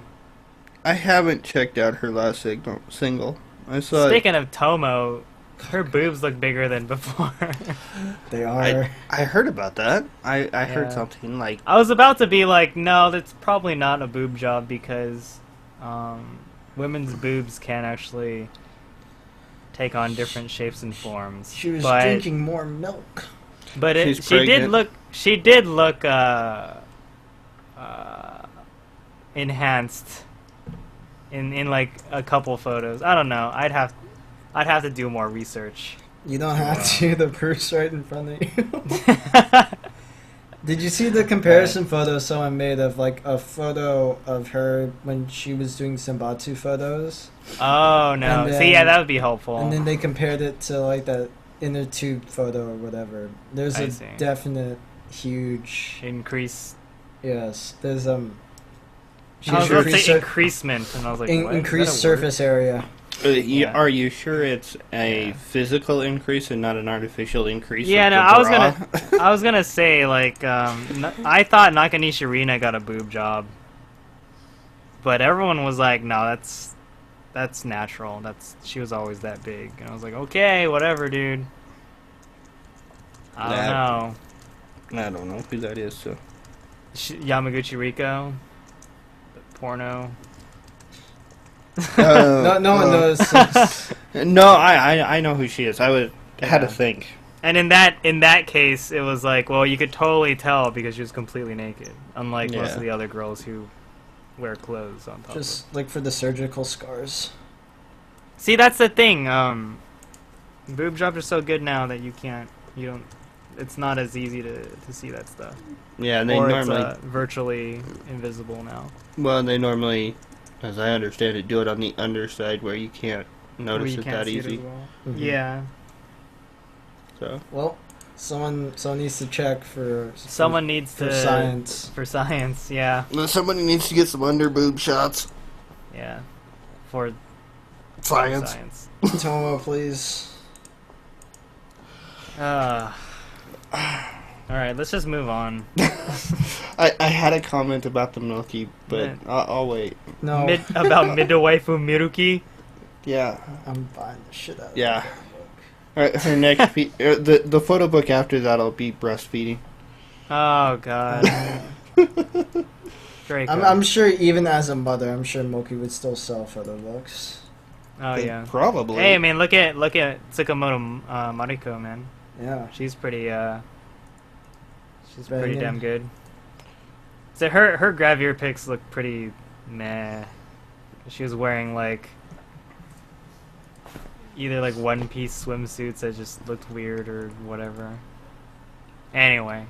I haven't checked out her last single. I saw. Speaking of Tomo, her boobs look bigger than before. They are. I heard about that. I heard Yeah. something like. I was about to be like, no, that's probably not a boob job because women's boobs can actually take on different shapes and forms. She was but, drinking more milk. But She's she did pregnant. look enhanced in like a couple photos. I don't know. I'd have to do more research. You don't have to. The proof's right in front of you. Did you see the comparison photo someone made of like a photo of her when she was doing Senbatsu photos? Oh no! And See, yeah, then- that would be helpful. And then they compared it to like that inner tube photo or whatever. There's I a see. definite huge increase. yes. There's I was about to increased say sur- increasement, and I was like, what? Is that increased a word? surface area. Yeah. Are you sure it's a Yeah. physical increase and not an artificial increase? Yeah, of no, the I was bra? I was gonna say like I thought Nakanishi Rina got a boob job, but everyone was like, no, that's natural. She was always that big, and I was like, okay, whatever, dude. I don't know. I don't know who that is. So Yamaguchi Riko, the porno. No one knows. No, I know who she is. I had to Yeah. think. And in that case, it was like, well, you could totally tell because she was completely naked, unlike most Yeah. of the other girls who wear clothes on top. Just look for the surgical scars. See, that's the thing. Boob jobs are so good now that you don't. It's not as easy to see that stuff. Yeah, they Or normally. it's virtually invisible now. Well, they normally, as I understand it, do it on the underside where you can't Where notice you it can't that see it easy. as well. Mhm. Yeah. So Well, someone needs to check for Someone needs for to science. For science, yeah, somebody needs to get some under boob shots. yeah. For Science. science. Tomo, please. All right, let's just move on. I had a comment about the Milky, but Yeah. I'll wait. No, About Midwaifu Miruki. Yeah. I'm buying the shit out of Yeah. that All right, her next the photo book after that'll be breastfeeding. Oh God. Draco. I'm sure even as a mother, I'm sure Moki would still sell photo books. Oh yeah. Probably. Hey, man, look at Tsukamoto Mariko, man. Yeah. She's pretty Banging. damn good. So her gravure pics look pretty meh. She was wearing like either like one piece swimsuits that just looked weird or whatever. Anyway,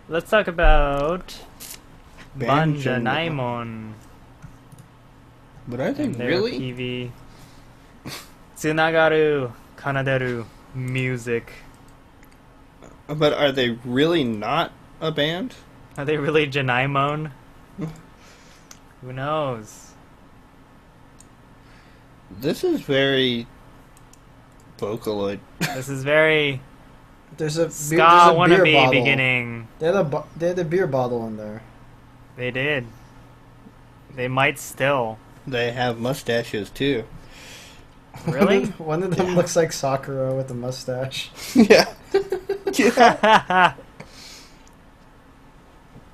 let's talk about Banja Naimon. But are they and their really? PV Tsunagaru Kanaderu music. But are they really not a band? Are they really Janaimon? Who knows? This is very Vocaloid. This is very There's a ska beer bottle. wannabe beginning. They had a beer bottle in there. They did. They might still. They have mustaches too. Really? One of them Yeah. looks like Sakura with a mustache. Yeah.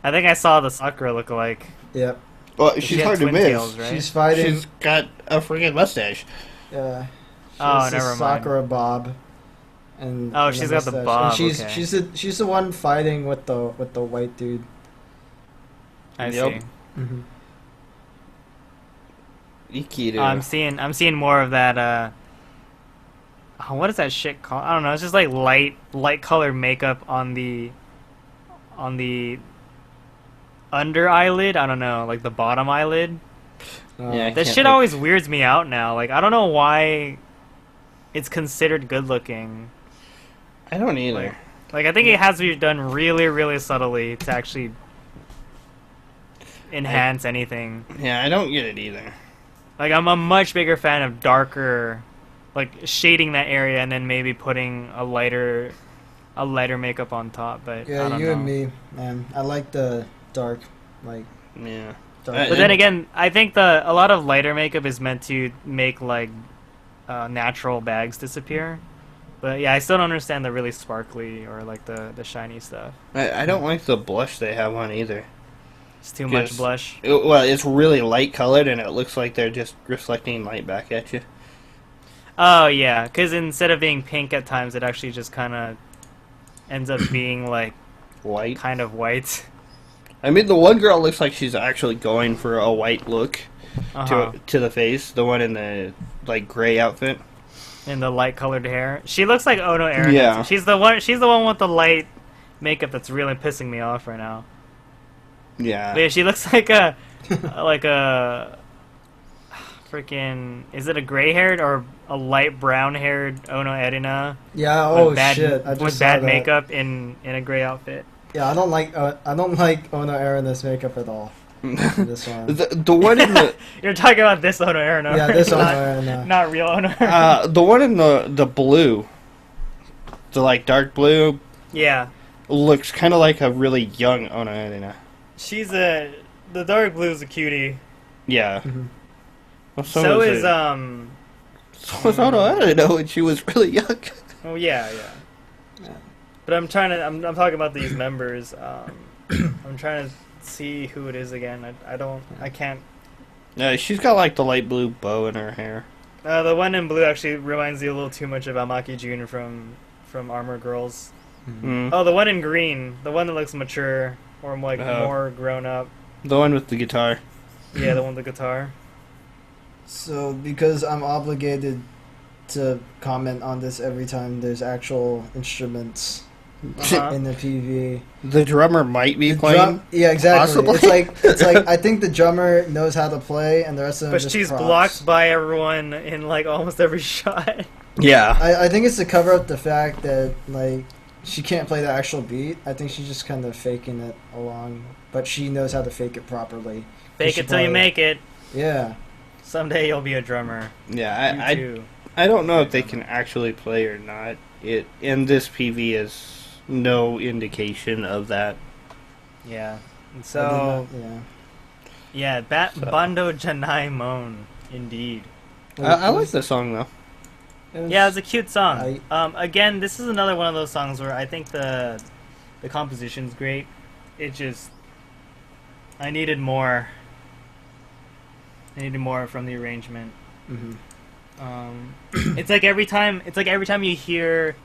I think I saw the Sakura lookalike. Yep. Well, She she's had hard to twin miss. tails, right? She's fighting. She's got a freaking mustache. Yeah. Oh, has this never mind. Sakura bob. Oh, and she's got the mustache. bob, And she's okay. she's the one fighting with the white dude. I Yep. see. Mm-hmm. Ikiru. I'm seeing more of that. What is that shit called? I don't know. It's just like light colored makeup on the under eyelid. I don't know, like the bottom eyelid. Yeah, I That can't shit think- always weirds me out now. Like I don't know why it's considered good looking. I don't either. Like I think it has to be done really, really subtly to actually enhance anything. Yeah, I don't get it either. Like I'm a much bigger fan of darker, like shading that area and then maybe putting a lighter makeup on top. But I Yeah, don't you know. and me, man. I like the dark, like. Yeah. Dark. But then again, I think a lot of lighter makeup is meant to make like natural bags disappear. But yeah, I still don't understand the really sparkly or like the shiny stuff. I don't like the blush they have on either. It's too much Yes. blush. Well, it's really light colored and it looks like they're just reflecting light back at you. Oh yeah, because instead of being pink at times, it actually just kind of ends up being like White. kind of white. I mean, the one girl looks like she's actually going for a white look Uh-huh. to the face. The one in the like gray outfit. In the light colored hair, she looks like Ono Aaron. Yeah. She's the one. She's the one with the light makeup that's really pissing me off right now. Yeah. But yeah, she looks like a freaking. Is it a gray haired or a light brown haired Ono Erina? Yeah. Oh with bad, shit! I just with saw bad that. makeup in a gray outfit. Yeah, I don't like Ono Arana's makeup at all. This one. the one in the You're talking about this Ono Erina. Yeah, this Ono not, Arana. not real Ono Erina. the one in the blue, the like dark blue, Yeah, looks kind of like a really young Ono Erina. the dark blue's a cutie. Yeah. Mhm. Well, So is So was Ono Erina when she was really young. Oh yeah. But I'm talking about these members. I'm trying to see who it is again. I can't. Yeah, she's got like the light blue bow in her hair. The one in blue actually reminds me a little too much of Amaki Jun from Armor Girls. Mm. Oh, the one in green, the one that looks mature or like Oh. more grown up. The one with the guitar. Yeah, the one with the guitar. So, because I'm obligated to comment on this every time there's actual instruments Uh-huh. in the PV. The drummer might be The playing. yeah, exactly. Possibly. It's like I think the drummer knows how to play, and the rest of them But just she's props. blocked by everyone in like almost every shot. Yeah. I think it's to cover up the fact that like she can't play the actual beat. I think she's just kind of faking it along, but she knows how to fake it properly. Fake she it till you probably- make it. Yeah. Someday you'll be a drummer. Yeah, You too. I don't know if they can actually play or not. It in this PV is no indication of that. Yeah. And I so did not- yeah, So- Bando Janai Mon, indeed. yeah. I like the song though. Yeah, it's a cute song. I- Again, this is another one of those songs where I think the composition's great. It just I needed more. I needed more from the arrangement. Mhm. It's like every time you hear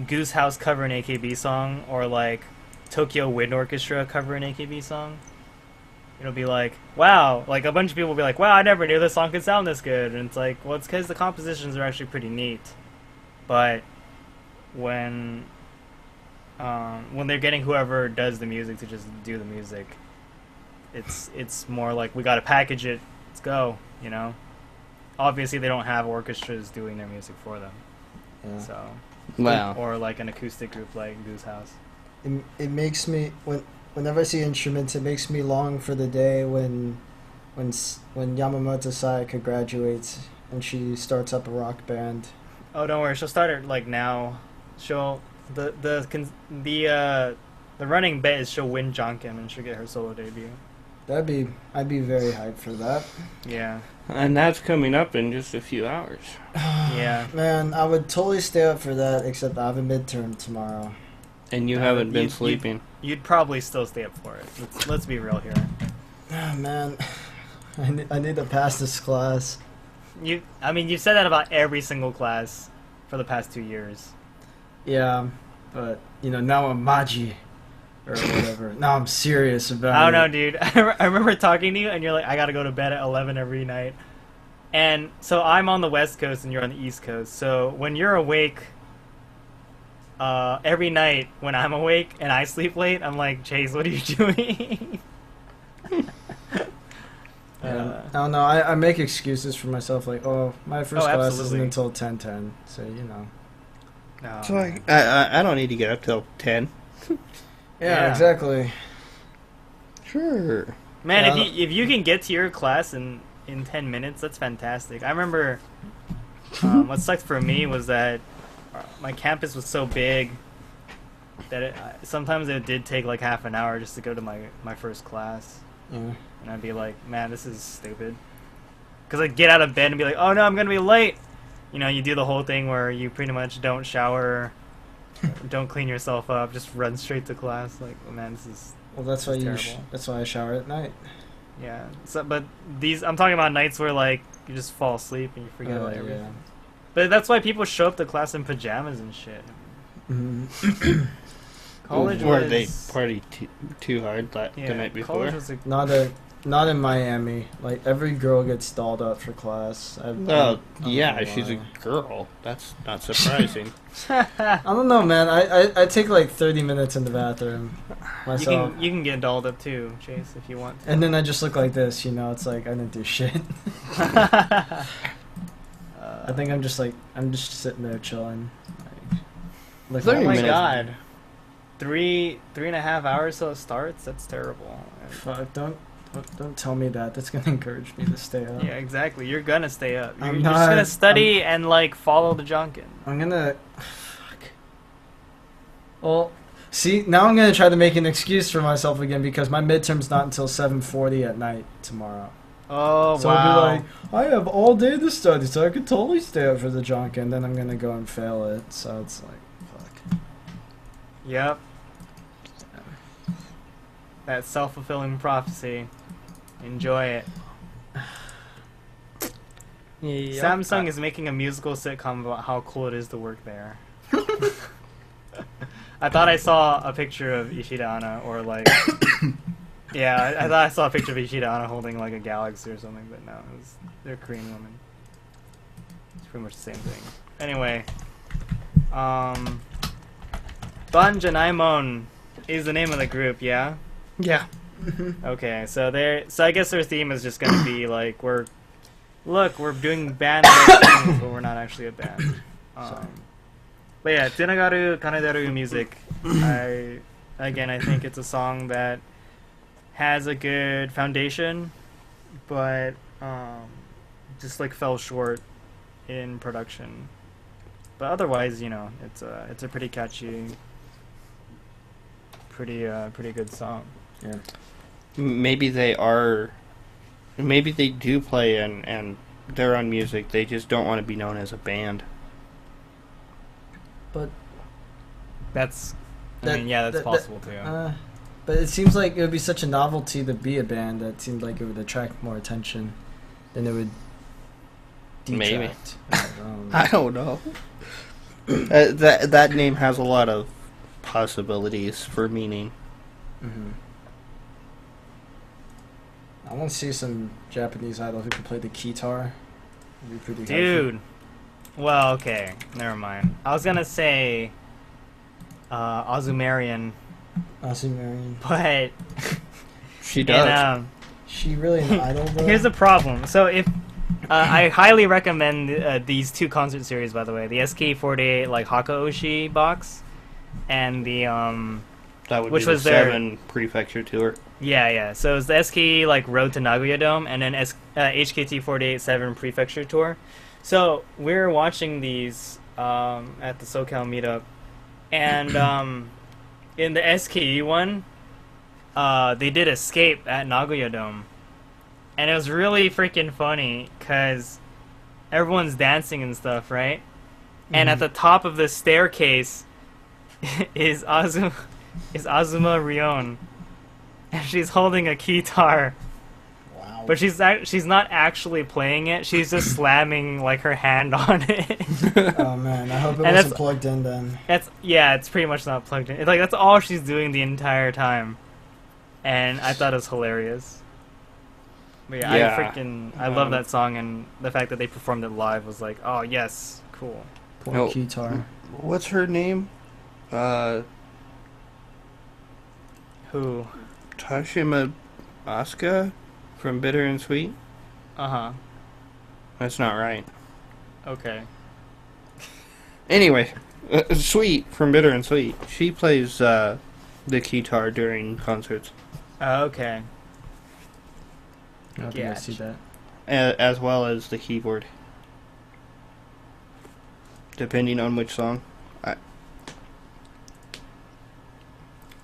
Goose House cover an AKB song or like Tokyo Wind Orchestra cover an AKB song, it'll be like, wow, like a bunch of people will be like, wow, I never knew this song could sound this good. And it's like, well, it's because the compositions are actually pretty neat. But when they're getting whoever does the music to just do the music, it's more like, we gotta package it, let's go, you know? Obviously they don't have orchestras doing their music for them. Yeah. So Wow. or like an acoustic group like Goose House. It makes me whenever I see instruments, it makes me long for the day when Yamamoto Sayaka graduates and she starts up a rock band. Oh, don't worry, she'll start it like now. She'll the running bet is she'll win Jonkin and she'll get her solo debut. I'd be very hyped for that. Yeah. And that's coming up in just a few hours. Yeah. Man, I would totally stay up for that, except I have a midterm tomorrow. And you haven't been you- sleeping. You'd probably still stay up for it. Let's be real here. Ah, man, I need to pass this class. I mean, you've said that about every single class for the past 2 years. Yeah, but now I'm Maji or whatever. Now I'm serious about it. I don't know, dude. I remember talking to you, and you're like, I gotta go to bed at 11 every night. And so I'm on the West Coast, and you're on the East Coast. So when you're awake, every night when I'm awake and I sleep late, I'm like, Chase, what are you doing? I don't know. I make excuses for myself, like, my first class isn't absolutely. until 10:10, so No, So I don't need to get up till 10. Yeah. exactly. Sure. Man, Yeah. if you can get to your class in 10 minutes, that's fantastic. I remember what sucked for me was that my campus was so big that sometimes it did take like half an hour just to go to my first class. Yeah. And I'd be like, man, this is stupid. Because I'd get out of bed and be like, oh no, I'm going to be late. You do the whole thing where you pretty much don't shower, don't clean yourself up, just run straight to class. Like, oh man, this is... Well, that's This why is terrible. that's why I shower at night. Yeah. So, but I'm talking about nights where like you just fall asleep and you forget about everything. Yeah. But that's why people show up to class in pajamas and shit. Mm-hmm. College Or was... they party too hard the night before. College was a... Not in Miami. Like, every girl gets dolled up for class. I Well, don't yeah, know she's a why. girl. That's not surprising. I don't know, man. I take like 30 minutes in the bathroom myself. You can get dolled up too, Chase, if you want to. And then I just look like this, it's like I didn't do shit. I think I'm just sitting there chilling. Like, 30 Oh my minutes. god. 3.5 hours till it starts? That's terrible. Fuck, don't tell me that. That's gonna encourage me to stay up. Yeah, exactly. You're gonna stay up. You're I'm just not- gonna study and like follow the Junkin. I'm gonna. Fuck. Well, see, now I'm gonna try to make an excuse for myself again because my midterm's not until 7:40 at night tomorrow. Oh So wow. I'll be like, I have all day to study, so I could totally stay up for the Junkin, and then I'm gonna go and fail it. So it's like, fuck. Yep. That self-fulfilling prophecy. Enjoy it. Samsung is making a musical sitcom about how cool it is to work there. I thought I saw a picture of Ishida Anna, or like... yeah, I thought I saw a picture of Ishida Anna holding like a galaxy or something, but no, they're Korean women. It's pretty much the same thing. Anyway, Banjanaimon is the name of the group, yeah? Yeah. Okay, so I guess their theme is just gonna be like we're doing band things, but we're not actually a band. But yeah, Tsunagaru Kanedaru music. I think it's a song that has a good foundation, but just like fell short in production. But otherwise, it's a pretty catchy, pretty good song. Yeah. Maybe they do play and they're on music. They just don't want to be known as a band. But That's that- possible too. but it seems like it would be such a novelty to be a band that seemed like it would attract more attention than it would Maybe. detract. I don't know. That name has a lot of possibilities for meaning. Mm-hmm. I want to see some Japanese idol who can play the guitar. It'd be pretty Dude. Well, okay. Never mind. I was gonna say Azumarian, Azumarian. but She does. She really an idol though? here's the problem. So if I highly recommend these two concert series, by the way, the SK48 like Hakaoshi box, and the That would which be was the their- 7 prefecture tour. yeah. So it's the SK like Road to Nagoya Dome, and then HKT48 7 Prefecture Tour. So we're watching these at the SoCal meetup, and in the SKE one, they did Escape at Nagoya Dome, and it was really freaking funny because everyone's dancing and stuff, right? And at the top of the staircase is Azuma Rion, and she's holding a guitar. Wow. but she's not actually playing it. She's just slamming like her hand on it. Oh man, I hope it And wasn't plugged in then. It's pretty much not plugged in. It's like that's all she's doing the entire time, and I thought it was hilarious. But yeah. I love that song, and the fact that they performed it live was like, oh yes, cool. Poor guitar. What's her name? Who? Tashima Asuka from Bitter and Sweet? Uh-huh. That's not right. Okay. Anyway, Sweet from Bitter and Sweet. She plays the guitar during concerts. Okay. I hope you guys see that. As well as the keyboard. Depending on which song.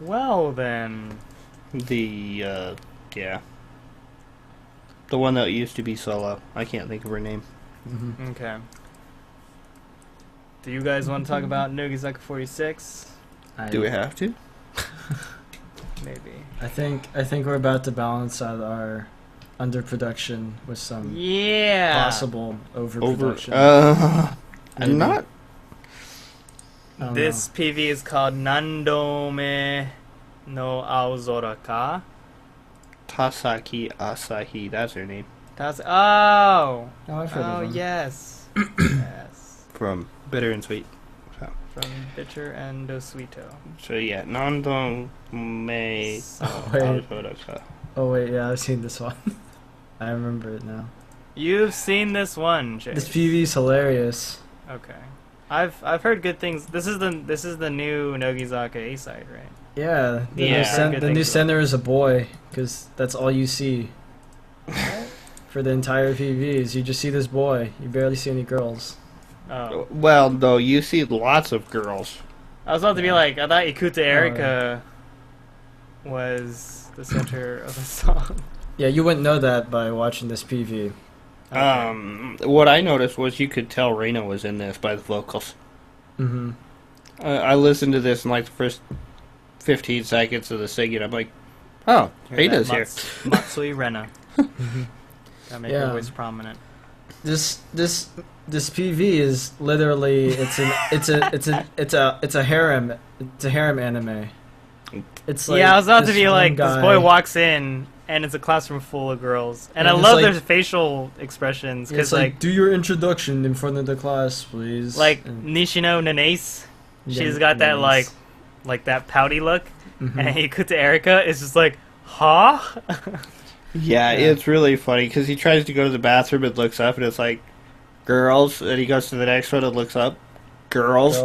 Well then. The one that used to be solo. I can't think of her name. Mm-hmm. Okay. Do you guys want to talk about Nogizaka 46? Do we have to? Maybe. I think we're about to balance out our underproduction with some possible overproduction. I'm not. This PV is called Nandome no Aozora ka? Tasaki Asahi, that's her name. Oh! Oh, I've heard of them. Yes. Yes. From Bitter and Sweet. So. From Bitter and Sweeto. So yeah, Nando Me. Oh wait, yeah, I've seen this one. I remember it now. You've seen this one, Chase. This PV's hilarious. Okay. I've heard good things. This is the new Nogizaka A side, right? Yeah, the new center is a boy, because that's all you see. For the entire PVs, you just see this boy. You barely see any girls. Oh. Well, though, you see lots of girls. I was about to be like, I thought Ikuta Erika was the center of the song. Yeah, you wouldn't know that by watching this PV. Okay. What I noticed was you could tell Reina was in this by the vocals. Mm-hmm. I listened to this in like the first 15 seconds of the singing. I'm like, oh, Reina's here. Matsui Rena. Gotta make her voice prominent. This PV is literally it's a harem anime. It's like I was about to this be one like, guy, this boy walks in and it's a classroom full of girls, and I love their facial expressions because like, do your introduction in front of the class, please. Like and, Nishino Nanase, she's got that like that pouty look, and Ikuta Erika is just like, huh? Yeah, it's really funny because he tries to go to the bathroom and looks up, and it's like, girls, and he goes to the next one and looks up, girls.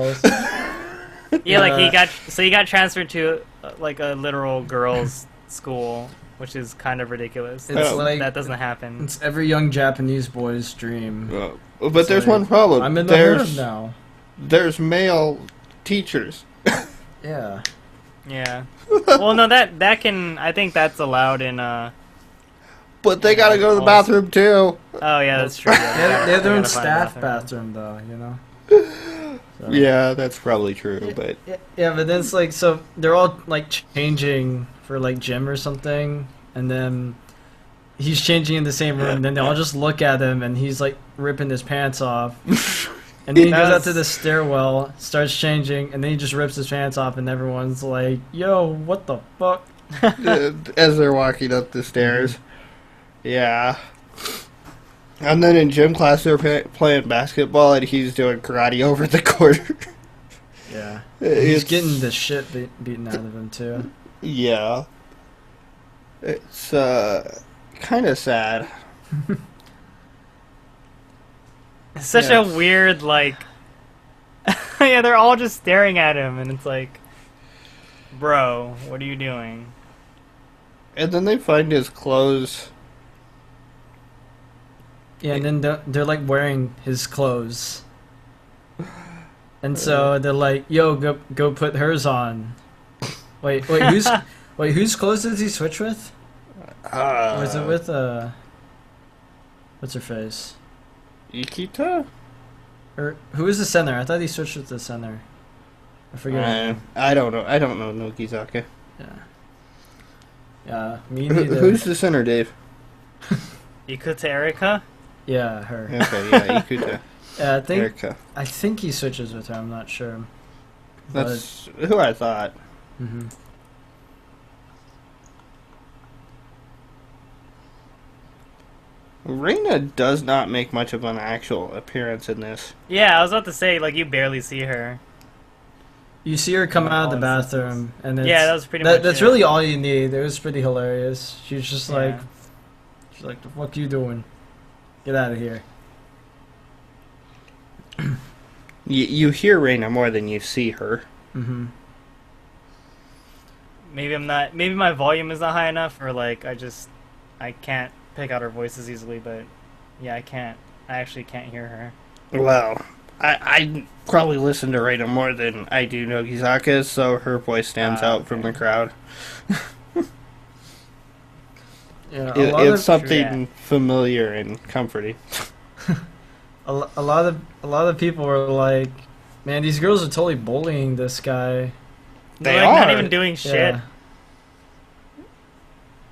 Yeah, like he got transferred to like a literal girls' school, which is kind of ridiculous. It's like, that doesn't happen. It's every young Japanese boy's dream. But there's one problem. I'm in the herd now. There's male teachers. Yeah. Yeah. Well, no, that can. I think that's allowed in. But they gotta go to the bathroom too. Oh yeah, that's true. Yeah, they have their own staff bathroom though, you know. So. Yeah, that's probably true, but yeah, but then it's like, so they're all like changing for like gym or something, and then he's changing in the same room, and then they all just look at him, and he's like ripping his pants off, and then he goes out to the stairwell, starts changing, and then he just rips his pants off, and everyone's like, "Yo, what the fuck?" As they're walking up the stairs, yeah. And then in gym class, they're playing basketball, and he's doing karate over the court. Yeah. He's getting the shit beaten out of him, too. Yeah. It's, kind of sad. It's such a weird, like... yeah, they're all just staring at him, and it's like... Bro, what are you doing? And then they find his clothes... Yeah, and then they're like wearing his clothes, and so they're like, "Yo, go put hers on." Wait, whose clothes does he switch with? Or is it with what's her face? Ikita? Or who is the center? I thought he switched with the center. I forget. I don't know. I don't know Nogizaka. Yeah. Yeah, me neither. Who's the center, Dave? Ikuta Erika? Yeah, her. Okay, yeah, Ikuta. Yeah, Erika. I think he switches with her. I'm not sure. That's who I thought. Mm-hmm. Reina does not make much of an actual appearance in this. Yeah, I was about to say, like, you barely see her. You see her come out of the All bathroom, and it's, Yeah, that was pretty much that's it. really all you need. It was pretty hilarious. She's just like, Yeah. she's like, "The fuck you doing? Get out of here." You hear Reina more than you see her. Mm-hmm. Maybe my volume is not high enough, or, like, I can't pick out her voices easily, but, yeah, I actually can't hear her. Well, I probably listen to Reina more than I do Nogizaka, so her voice stands out from the crowd. Yeah, It's something familiar and comforting. a lot of people were like, "Man, these girls are totally bullying this guy." They They're, like, are. not even doing shit. Yeah.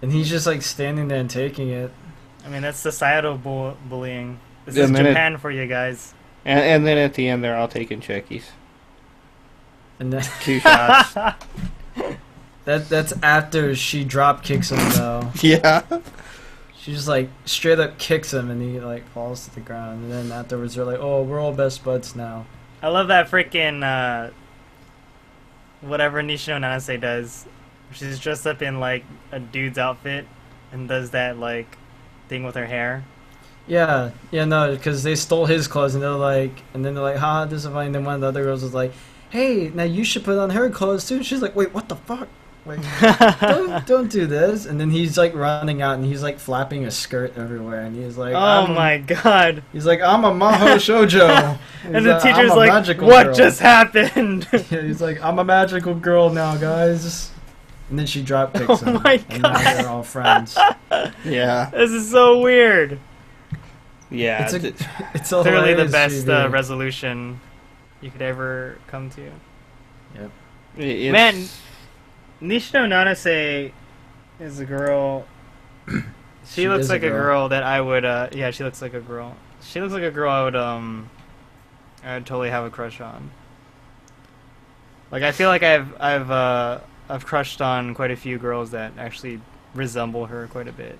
And he's just like standing there and taking it. I mean, that's societal bullying. This And is then Japan for you guys. And then at the end, they're all taking checkies. And then 2 shots. that's after she drop kicks him though. Yeah. She just like straight up kicks him and he like falls to the ground. And then afterwards they're like, "Oh, we're all best buds now." I love that freaking whatever Nishino Nanase does. She's dressed up in like a dude's outfit and does that like thing with her hair. Yeah, no, because they stole his clothes and then they're like, "Ha, this is funny." And then one of the other girls was like, "Hey, now you should put on her clothes too." And she's like, "Wait, what the fuck? Like, don't do this." And then he's like running out and he's like flapping a skirt everywhere and he's like, Oh my god. He's like, "I'm a Maho Shoujo." And the teacher's "I'm a like, magical what girl." just happened? Yeah, he's like, "I'm a magical girl now, guys." And then she drop kicks him. Oh my And now God. they're all friends. Yeah. This is so weird. Yeah. It's a Clearly the hilarious best TV. resolution you could ever come to. It's- Man, Nishino Nanase is a girl. She looks is a like a girl. girl that I would. Yeah, she looks like a girl. She looks like a girl I would totally have a crush on. Like I feel like I've crushed on quite a few girls that actually resemble her quite a bit.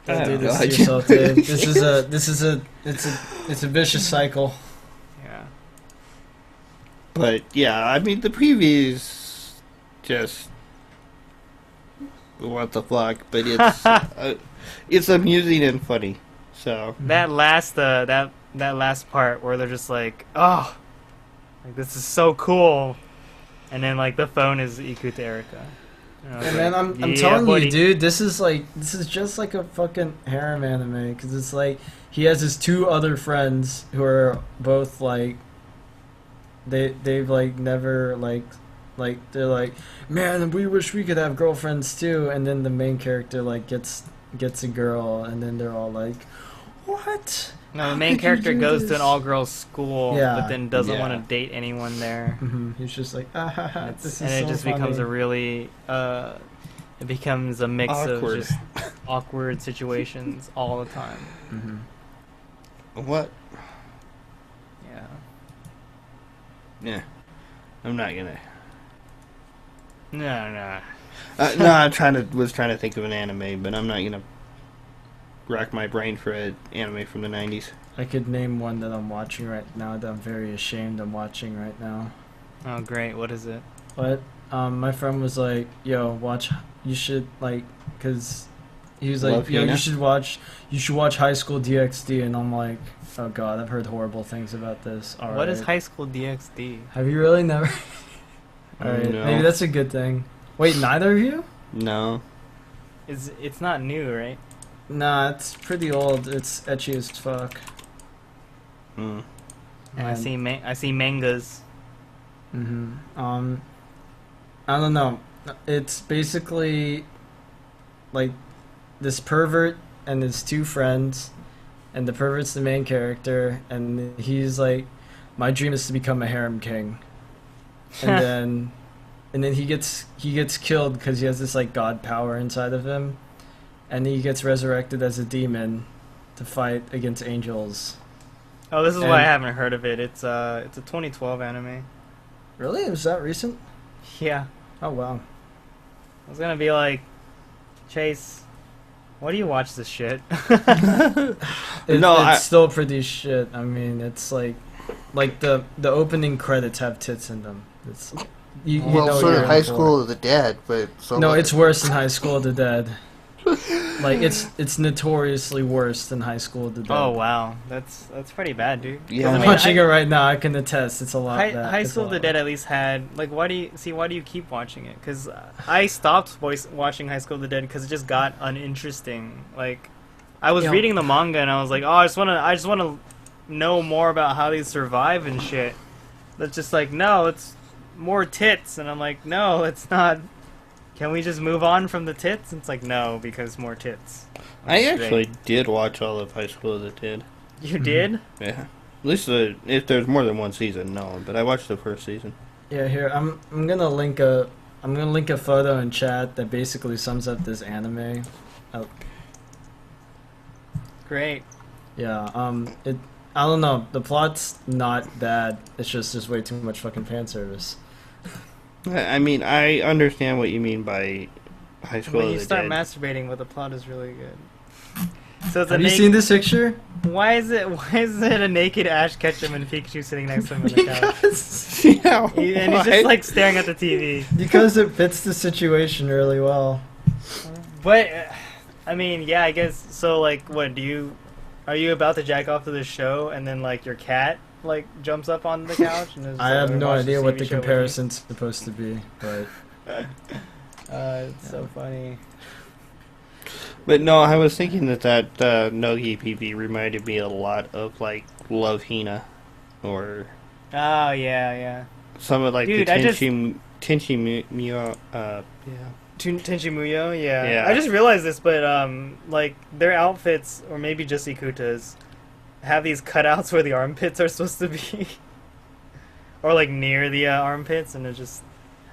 Don't do Oh, this God. to yourself, Dave. It's a vicious cycle. Yeah. But yeah, I mean the previews just what the fuck, but it's amusing and funny. So That last that last part where they're just like, oh, like this is so cool, and then like the phone is Ikuta Erika. And I was And man, like, I'm yeah, telling buddy. you, dude, this is just like a fucking harem anime because it's like he has his 2 other friends who are both like they've like never like they're like, "Man, we wish we could have girlfriends too," and then the main character like gets a girl and then they're all like, "What?" No, the How main could you character do goes to this? an all-girls school, Yeah. but then doesn't Yeah. want to date anyone there. He's just like, "Ah, ha, ha, this is And it so just funny." becomes a really it becomes a mix Awkward. of just awkward situations all the time. what? Yeah. Yeah, I'm not gonna. No. No, I was trying to think of an anime, but I'm not gonna rack my brain for an anime from the '90s. I could name one that I'm watching right now that I'm very ashamed I'm watching right now. Oh, great. What is it? But my friend was like, "Yo, watch. You should like, cause he was like, Love yo, Hina? you should watch High School DxD." And I'm like, "Oh God, I've heard horrible things about this." All What right. is High School DxD? Have you really never? All right, No. maybe that's a good thing. Wait, neither of you? No. It's not new, right? Nah, it's pretty old. It's etchy as fuck. Mm. I And- see mangas. I don't know. It's basically like this pervert and his 2 friends, and the pervert's the main character, and he's like, "My dream is to become a harem king," and then he gets killed because he has this like god power inside of him, and he gets resurrected as a demon to fight against angels. Oh, this is why I haven't heard of it. It's a 2012 anime. Really? Was that recent? Yeah. Oh wow. I was gonna be like, Chase, why do you watch this shit? It's still pretty shit. I mean, it's like the opening credits have tits in them. It's you know sort you're of High in for School it. of the Dead, but so No, much. it's worse than High School of the Dead. Like it's notoriously worse than High School of the Dead. Oh wow, that's pretty bad, dude. Yeah. I'm watching it right now. I can attest. It's a lot. High School of the Dead at least had like why do you keep watching it? Because I stopped watching High School of the Dead because it just got uninteresting. Like I was reading the manga and I was like, oh, I just wanna know more about how they survive and shit. That's just like, no, it's more tits, and I'm like, no, it's not. Can we just move on from the tits? And it's like, no, because more tits. I actually did watch all of High School of the Dead. You did? Yeah. At least if there's more than one season, no. But I watched the first season. Yeah, here I'm gonna link a photo in chat that basically sums up this anime. Great. Yeah, I don't know. The plot's not bad. It's just there's way too much fucking fan service. I mean, I understand what you mean by High School When of you the start Dead. masturbating, but the plot is really good. So it's Have you seen this picture? Why is it a naked Ash Ketchum and Pikachu sitting next to him on the couch? Because Yeah, And he's just like staring at the TV. because it fits the situation really well. But I mean, yeah, I guess so. Like, what are you about to jack off to the show, and then like your cat like jumps up on the couch? And is, I have no watch idea TV what the show with you? comparison's supposed to be, but It's so funny. But no, I was thinking that Nogi PV reminded me a lot of like Love Hina, or Oh yeah. some of like Dude, the I just- Tenchi Muyo. Tenchi Muyo, yeah. Yeah. I just realized this, but like their outfits, or maybe just Ikuta's, have these cutouts where the armpits are supposed to be, or like near the armpits, and it's just.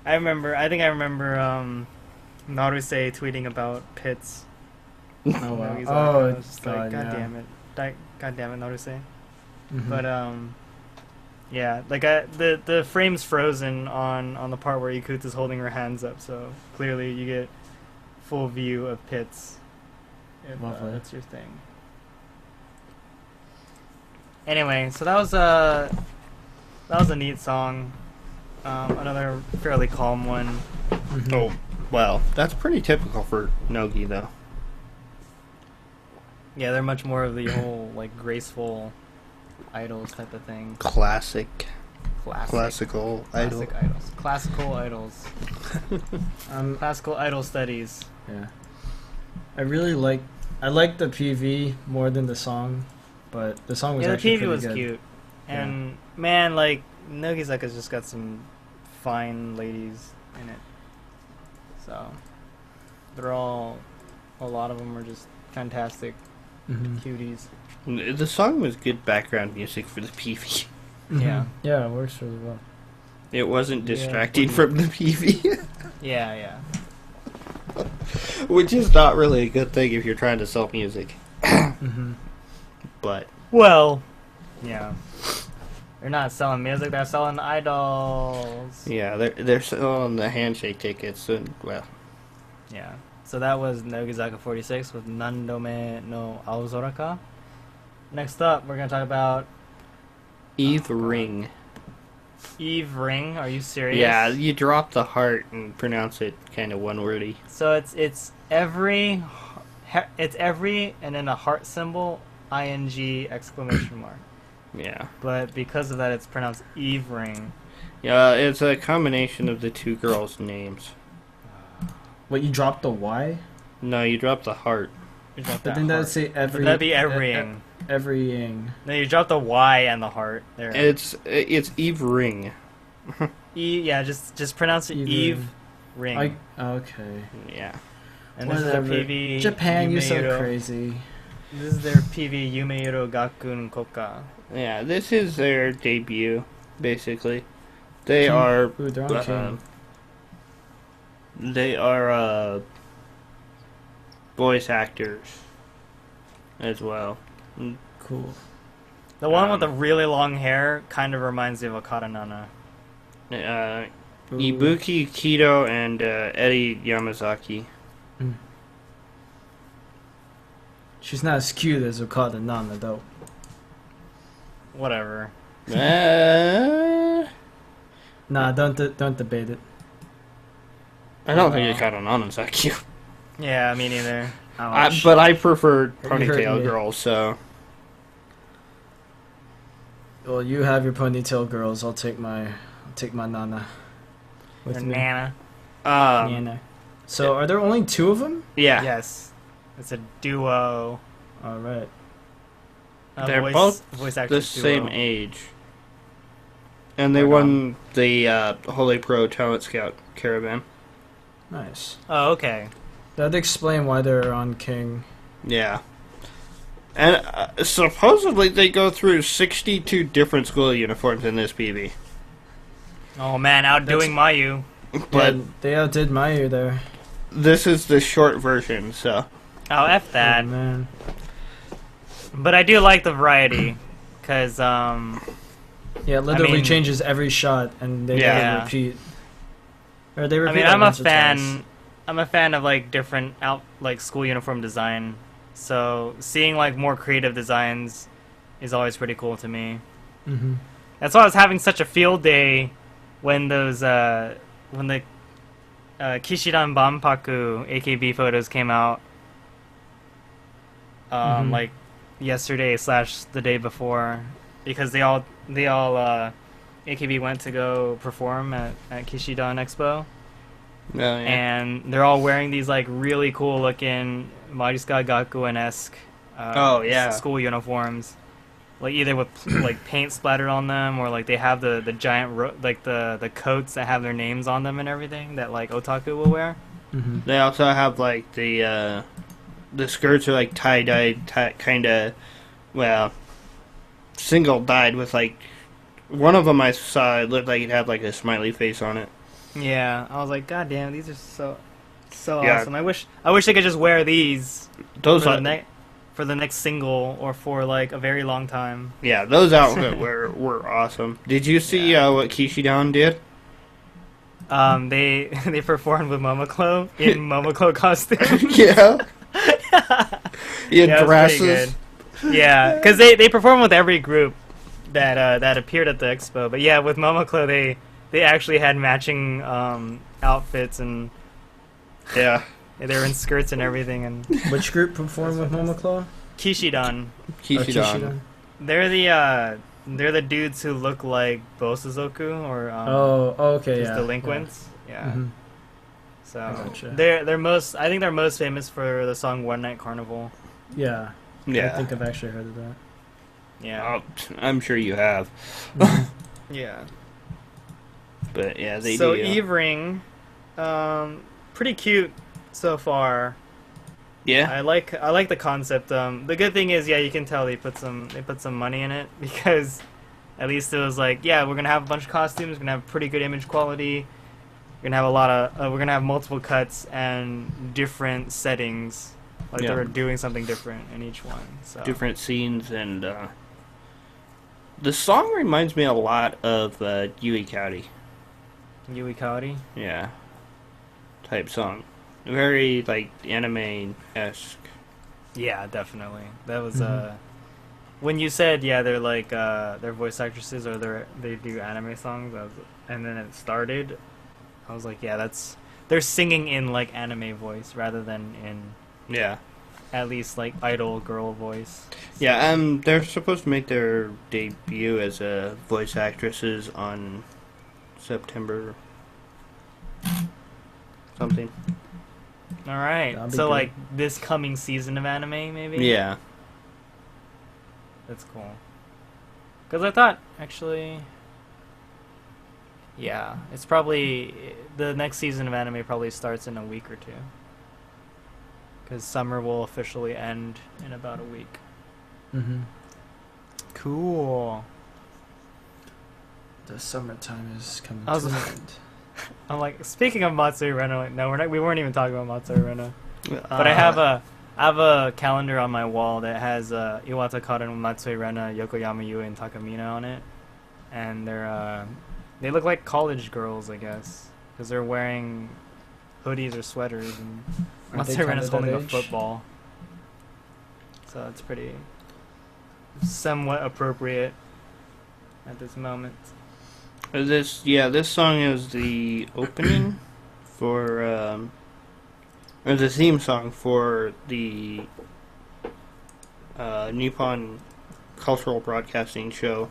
I think I remember Naruse tweeting about pits. oh And wow. he's Oh I was just god, like, God yeah. damn it, God damn it, Naruse. Mhm. But yeah, like the frame's frozen on the part where Ikuta's holding her hands up, so clearly you get full view of pits. If Lovely. that's your thing. Anyway, so that was a neat song. Another fairly calm one. Mhm. Oh, well, that's pretty typical for Nogi though. Yeah, they're much more of the whole like graceful idols type of thing. Classical idol. Classic idols. Classical idols. Um, Classical idol studies. yeah. I like the PV more than the song, but the song was Yeah, the actually PV pretty was good. cute. And man, like Nogizaka's just got some fine ladies in it. So a lot of them are just fantastic Mhm. cuties. The song was good background music for the PV. Mhm. Yeah. Yeah, it works really well. It wasn't Yeah. distracting from the PV, Yeah. which is not really a good thing if you're trying to sell music. Mm-hmm. But Well, yeah. They're not selling music, they're selling idols. yeah, they're selling the handshake tickets, and well, Yeah. So that was Nogizaka 46 with Nandome no Aozoraka. Next up, we're going to talk about Eve God. Ring. Eve Ring. Are you serious? Yeah, you drop the heart and pronounce it kind of one-wordy. So it's every and then a heart symbol, ing exclamation mark. Yeah. But because of that, it's pronounced Eve Ring. Yeah, it's a combination of the two girls' names. What, you dropped the Y? No, you drop the heart. You drop But that then that would heart. say every. That'd be everying. Everying. No, you drop the Y and the heart there. It's Eve Ring. Yeah, just pronounce it Eve Eve Ring. Okay. Yeah. And this is their Whatever. PV. Japan, you're so Yumeiro. crazy. This is their PV Yumeiro Gakun Koka. Yeah, this is their debut, basically. They are... Ooh, they're on King. They are, voice actors as well. Cool. The one with the really long hair kind of reminds me of Okada Nana. Ibuki Kido and Eddie Yamazaki. She's not as cute as Okada Nana, though. Whatever. I Nah, don't debate it. don't think Okada Nana's that cute. Yeah, me neither. But I prefer You heard ponytail me. girls, so... Well, you have your ponytail girls. I'll take my Nana with Or me. Nana. Nana. So, are there only 2 of them? Yeah. Yes. It's a duo. All right. They're both voice the actors duo. same age. And they Right won the Holy Pro Talent Scout Caravan. Nice. Oh, okay. That'd explain why they're on King. Yeah. And supposedly they go through 62 different school uniforms in this PV. Oh man, outdoing Mayu. But Yeah, they outdid Mayu there. this is the short version, so... Oh, F that. Oh, man. But I do like the variety. Because, Yeah, it literally mean- changes every shot, and they Yeah. never repeat. Or they I repeat mean, like I'm a once or twice. fan. I'm a fan of like different school uniform design. So seeing like more creative designs is always pretty cool to me. Mm-hmm. That's why I was having such a field day when those when the Kishidan Banpaku AKB photos came out. Mhm. Like yesterday / the day before, because they all AKB went to go perform at Kishidan Expo. Oh, yeah. And they're all wearing these like really cool looking Mariska Gakuen-esque school uniforms, like either with like paint splattered on them, or like they have the giant the coats that have their names on them and everything that like otaku will wear. Mm-hmm. They also have like the skirts are like tie-dyed, kind of, well, single dyed with like, one of them I saw, it looked like it had like a smiley face on it. Yeah, I was like, God damn, these are so Yeah. awesome. I wish they could just wear these Those for the next single or for like a very long time. yeah, those outfits were awesome. Did you see what Kishidan did? They performed with Momoclo in Momoclo costume. Yeah. Yeah, it was pretty dresses. good. Yeah, because they perform with every group that appeared at the expo. But yeah, with Momoclo, they actually had matching outfits, and Yeah. they were in skirts and everything. And Which group performed with Momoclo? Kishidan, Kishidan. they're the dudes who look like Bosuzoku or Okay, just yeah. delinquents. Yeah. Mhm. So I gotcha. I think they're most famous for the song One Night Carnival. Yeah. Yeah. I think I've actually heard of that. Yeah. I'm sure you have. Yeah. But yeah, they So do. Evering, pretty cute so far. Yeah. I like the concept. The good thing is, yeah, you can tell they put some money in it, because at least it was like, yeah, we're gonna have a bunch of costumes, we're gonna have pretty good image quality, we're gonna have we're gonna have multiple cuts and different settings, like Yeah. they're doing something different in each one. So Different scenes, and the song reminds me a lot of Yui County. Yui Kaori. Yeah. Type song. Very like anime-esque. Yeah, definitely. That was Mhm. when you said, yeah, they're like they're voice actresses, or they do anime songs, and then it started, I was like, yeah, they're singing in like anime voice rather than in Yeah. at least like idol girl voice. Yeah, they're supposed to make their debut as voice actresses on September something. All right. That'd be So good. like this coming season of anime, maybe. Yeah. That's cool. Because I thought actually, yeah, it's probably the next season of anime probably starts in a week or two. Because summer will officially end in about a week. Mm-hmm. Cool. The summertime is coming I was- to an end. I'm like, speaking of Matsui Reno, no, we weren't even talking about Matsui Reno. But I have a calendar on my wall that has Iwata Karen Matsui Rena Yokoyama Yue and Takamina on it, and they look like college girls, I guess, because they're wearing hoodies or sweaters, and Matsui Rena's holding a football. So it's pretty somewhat appropriate at this moment. This song is the opening for, or the theme song for the Nippon Cultural Broadcasting Show,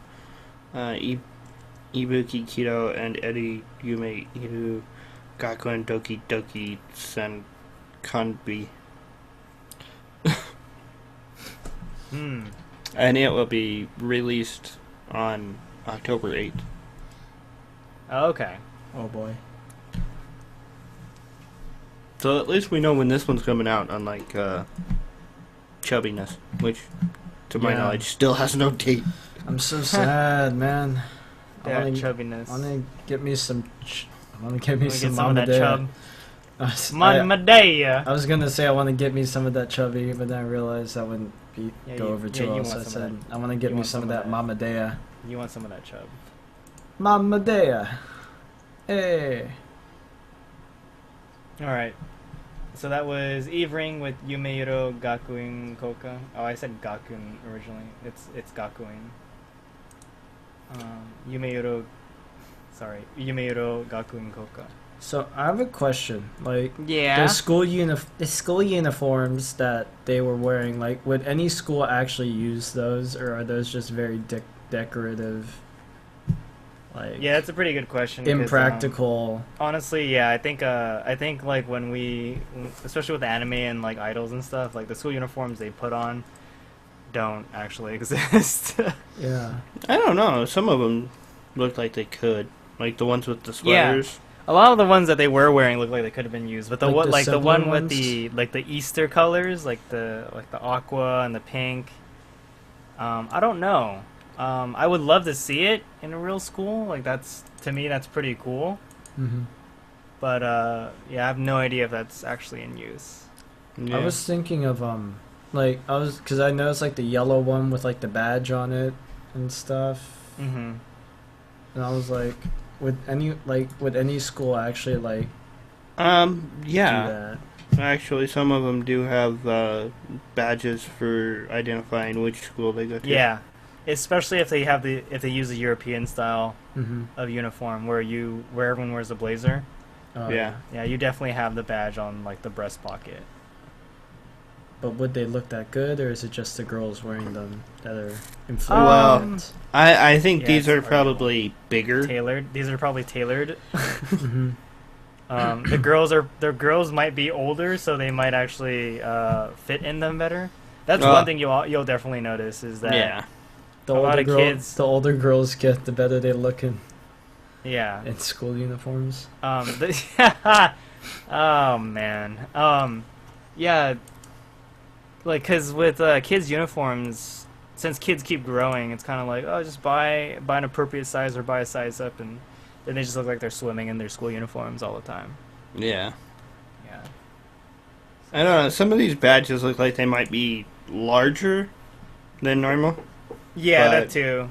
Ibuki Kido and Eri Yume Iru Gakuen Doki Doki Sen Kanbi. And it will be released on October 8th. Oh, okay. Oh boy. So at least we know when this one's coming out, unlike Chubbiness, which, to my knowledge, still has no date. I'm so sad, man. Yeah, chubbiness. I want to get me some. I want to get me some of that chub. I was gonna say I want to get me some of that chubby, but then I realized that wouldn't go over too well. So I said I want to get me some of that Mamadea. You want some of that chub? Mamadea. Hey. All right. So that was Evering with Yumeiro Gakuen Koka. Oh, I said Gakuen originally. It's Gakuen. Yumeiro Gakuen Koka. So I have a question. Like, yeah, the school uniforms that they were wearing. Like, would any school actually use those, or are those just very decorative? Like, yeah, that's a pretty good question. Impractical. Honestly, yeah, I think like when especially with anime and like idols and stuff, like the school uniforms they put on don't actually exist. Yeah. I don't know. Some of them looked like they could, like the ones with the sweaters. Yeah. A lot of the ones that they were wearing looked like they could have been used, but the one ones? with the Easter colors, like the aqua and the pink. I don't know. I would love to see it in a real school. Like to me that's pretty cool. Mm-hmm. But yeah, I have no idea if that's actually in use. Yeah. I was thinking of because I noticed like the yellow one with like the badge on it and stuff. Mm-hmm. And I was like, would any school actually like? Yeah. Do that? Actually, some of them do have badges for identifying which school they go to. Yeah, especially if they use a European style of uniform where everyone wears a blazer. Yeah. Yeah, you definitely have the badge on like the breast pocket. But would they look that good, or is it just the girls wearing them that are influenced? Well, I think these are probably bigger. Tailored. These are probably tailored. Mm-hmm. The girls might be older, so they might actually fit in them better. That's one thing you'll definitely notice is that the older girls get, the better they look in school uniforms. Oh man. Yeah. Like, cause with kids' uniforms, since kids keep growing, it's kind of like, oh, just buy an appropriate size or buy a size up, and then they just look like they're swimming in their school uniforms all the time. Yeah. Yeah. I don't know. Some of these badges look like they might be larger than normal. Yeah, that too.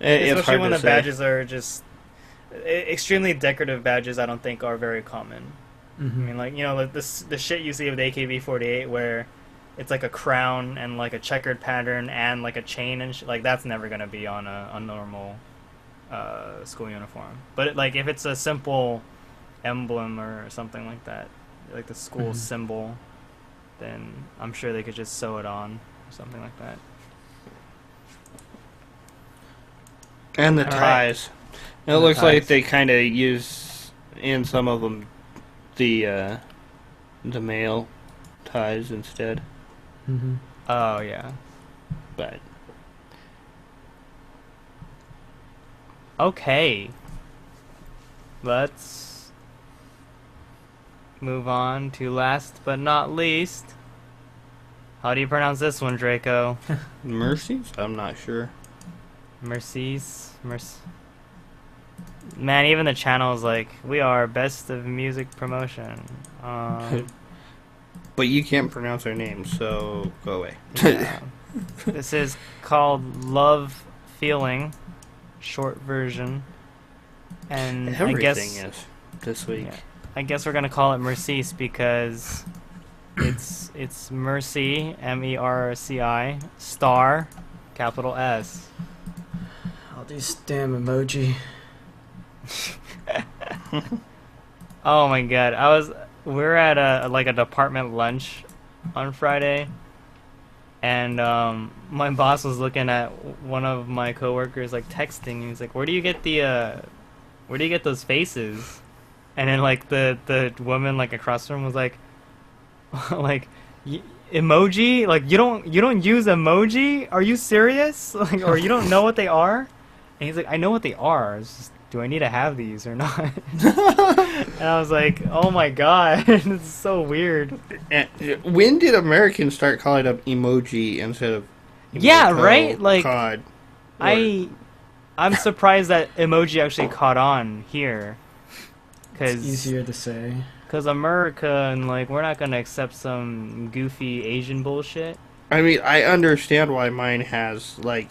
Especially when the badges are just extremely decorative badges. I don't think are very common. Mm-hmm. I mean, like, like the shit you see with AKB48 where it's like a crown and like a checkered pattern and like a chain and like that's never gonna be on a normal school uniform. But like if it's a simple emblem or something like that, like the school symbol, then I'm sure they could just sew it on or something like that. And the ties. Right. It looks like they kind of use in some of them the male ties instead. Mm-hmm. Oh yeah. But okay, let's move on to last but not least. How do you pronounce this one, Draco? Mercies? I'm not sure. Mercies? Man, even the channel is like, we are best of music promotion. but you can't pronounce our names, so go away. Yeah. This is called Love Feeling, short version. And Everything is this week. Yeah, I guess we're gonna call it Mercedes because it's Mercy, MERCI, star, capital S. All these damn emoji. Oh my god, we're at a department lunch on Friday, and my boss was looking at one of my coworkers like texting. He's like, where do you get those faces? And then like the woman like across from him was like like emoji, like you don't use emoji? Are you serious? Like, or you don't know what they are? And he's like, I know what they are. It's just, do I need to have these or not? And I was like, oh my god, it's so weird. When did Americans start calling up emoji instead of yeah, emoji? right? Like, God. I'm surprised that emoji actually caught on here. It's easier to say. Because America, and like, we're not going to accept some goofy Asian bullshit. I mean, I understand why mine has, like,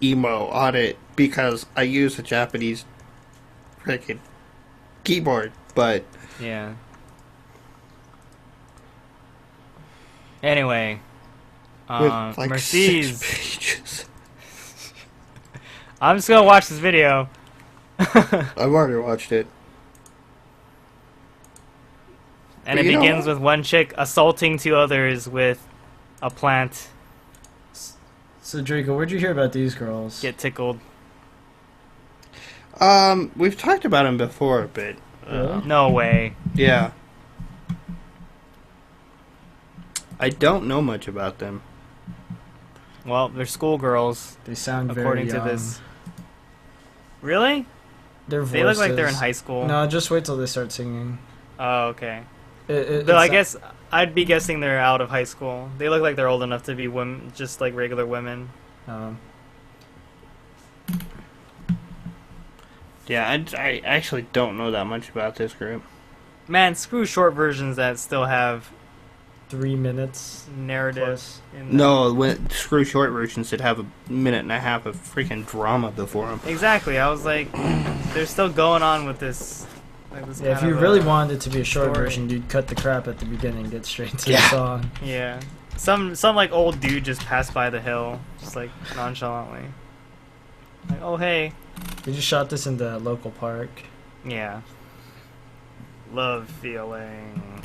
emo on it, because I use a Japanese freaking keyboard, but... Yeah. Anyway. With, like, Mercedes. 6 pages. I'm just going to watch this video. I've already watched it. And it begins with one chick assaulting 2 others with a plant. So, Draco, where'd you hear about these girls? Get tickled. We've talked about them before, but... Really? No way. Yeah. I don't know much about them. Well, they're schoolgirls. They sound according very young. to this. Really? Their voices. They look like they're in high school. No, just wait till they start singing. Oh, okay. Though I guess I'd be guessing they're out of high school. They look like they're old enough to be women, just like regular women. Yeah, I actually don't know that much about this group. Man, screw short versions that still have 3 minutes narrative. In them. No, screw short versions that have a minute and a half of freaking drama before them. Exactly. I was like, they're still going on with this. Like this if you really wanted it to be a short version, you'd cut the crap at the beginning and get straight to the song. Yeah. Some like old dude just passed by the hill, just like nonchalantly. Like, oh hey. They just shot this in the local park. Yeah. Love feeling.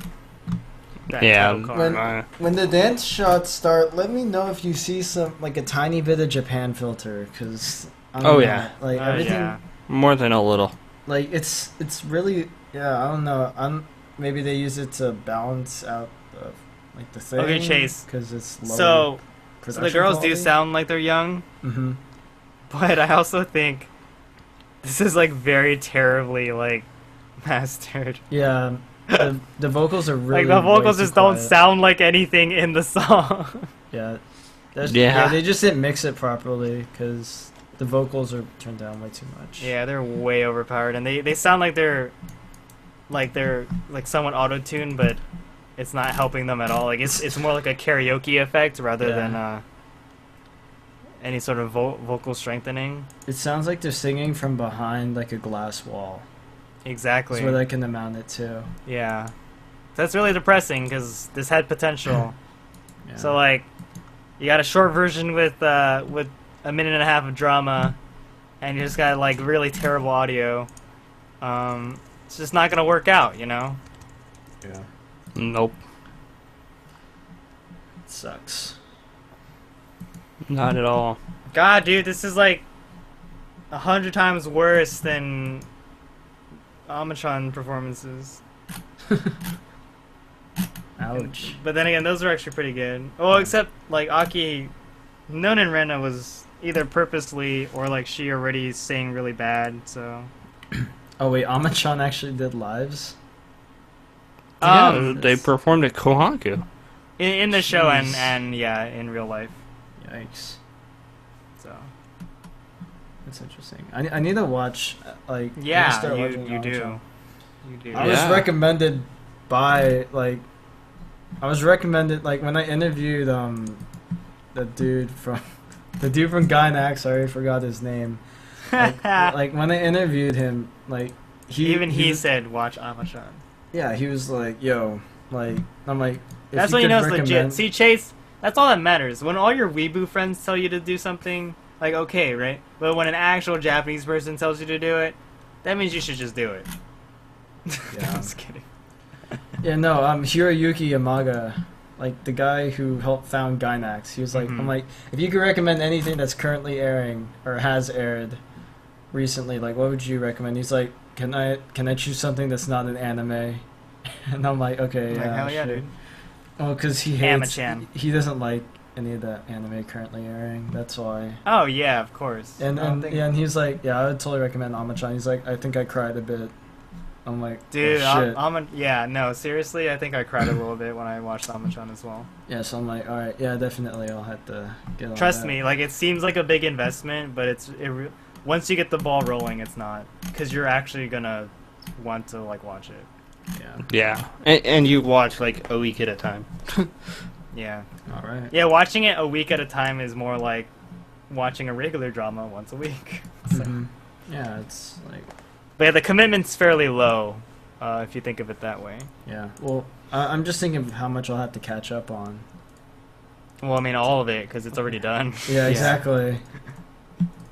That Yeah. title card. When the dance shots start, let me know if you see some like a tiny bit of Japan filter, because like everything. Yeah. More than a little. Like it's really I don't know. Maybe they use it to balance out like the thing. Okay, Chase. Because it's low So the girls quality. do sound like they're young. Mm-hmm. But I also think this is like very terribly like mastered. Yeah, the vocals are really like the vocals way too just don't quiet. sound like anything in the song. Yeah, Yeah. they just didn't mix it properly because the vocals are turned down way too much. Yeah, they're way overpowered, and they sound like they're somewhat auto-tuned, but it's not helping them at all. Like it's more like a karaoke effect rather than any sort of vocal strengthening. It sounds like they're singing from behind like a glass wall. Exactly. That's where they can amount it to. Yeah. That's really depressing because this had potential. Yeah. So like, you got a short version with a minute and a half of drama, and you just got like really terrible audio. It's just not gonna work out, you know. Yeah. Nope. It sucks. Not at all. God, dude, this is like 100 times worse than Amachan performances. Ouch. But then again, those are actually pretty good. Well, except like Aki, Nonin Rena was either purposely or like she already sang really bad. So. Oh wait, Amachan actually did lives? Yeah, they performed at Kohaku. In the show Jeez. and yeah, in real life. Yikes. So. That's interesting. I need to watch like Yeah, start you watching do. Amachan. You do. I was recommended by like I was recommended, like, when I interviewed the dude from Gynax. I already forgot his name. Like when I interviewed him, like he said watch Amachan. Yeah, he was like, "Yo," like I'm like, that's when you know it's legit. See, Chase, that's all that matters. When all your weeboo friends tell you to do something, like, okay, right? But when an actual Japanese person tells you to do it, that means you should just do it. Yeah. I'm just kidding. Yeah, no, Hiroyuki Yamaga, like the guy who helped found Gynax. He was like, I'm like, if you could recommend anything that's currently airing or has aired recently, like, what would you recommend? He's like, can I choose something that's not an anime? And I'm like, okay, yeah, hell yeah, sure. dude. Oh, because he hates, Amachan. he doesn't like any of the anime currently airing. That's why. Oh yeah, of course. And he's like, yeah, I would totally recommend Amachan. He's like, I think I cried a bit. I'm like, dude, oh, shit. yeah, no, seriously, I think I cried a little bit when I watched Amachan as well. Yeah, so I'm like, all right, yeah, definitely, I'll have to get on Trust that. me, like, it seems like a big investment, but once you get the ball rolling, it's not, because you're actually gonna want to like watch it. Yeah, and you watch like a week at a time. Yeah. All right. Yeah, watching it a week at a time is more like watching a regular drama once a week. So. Mm-hmm. Yeah, it's like. But yeah, the commitment's fairly low, if you think of it that way. Yeah. Well, I'm just thinking of how much I'll have to catch up on. Well, I mean, all of it, because it's already done. Yeah, exactly.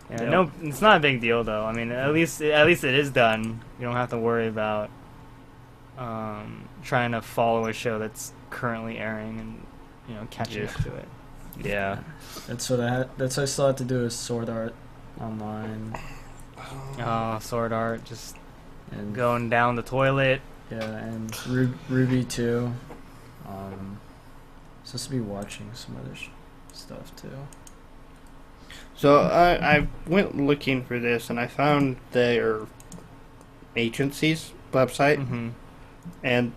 Yeah, no, it's not a big deal though. I mean, at least it is done. You don't have to worry about trying to follow a show that's currently airing and catching up to it. Yeah. That's what I still have to do is Sword Art Online. Oh, Sword Art, just And going down the toilet. yeah, and Ruby too. Supposed to be watching some other stuff too. So I went looking for this, and I found their agency's website, and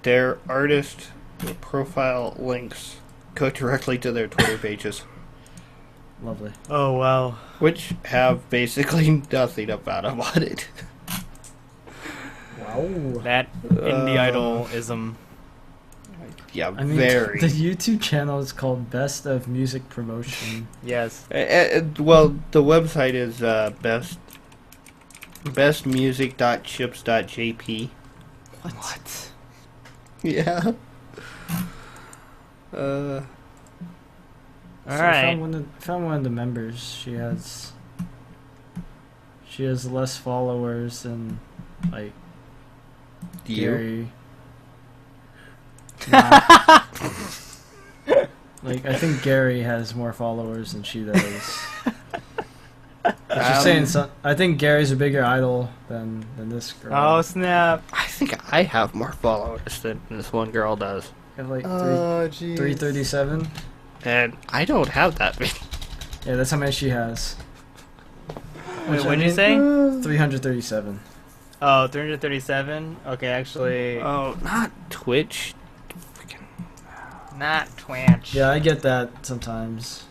their artist profile links go directly to their Twitter pages. Lovely. Oh wow. Which have basically nothing about them on it. Wow. That indie idol-ism. Yeah, I mean, very. the YouTube channel is called Best of Music Promotion. Yes. Well, the website is bestmusic.chips.jp. What? Yeah. So Alright. I found one of the members. She has less followers than like Gary. Like I think Gary has more followers than she does. Just saying. I think Gary's a bigger idol than this girl. Oh snap. I think I have more followers than this one girl does. I have like Oh jeez. 337. And I don't have that many. Yeah, that's how many she has. Wait, what did you say? 337. Oh, 337? Okay, actually... Oh, not Twitch. Freaking. Not Twitch. Yeah, I get that sometimes.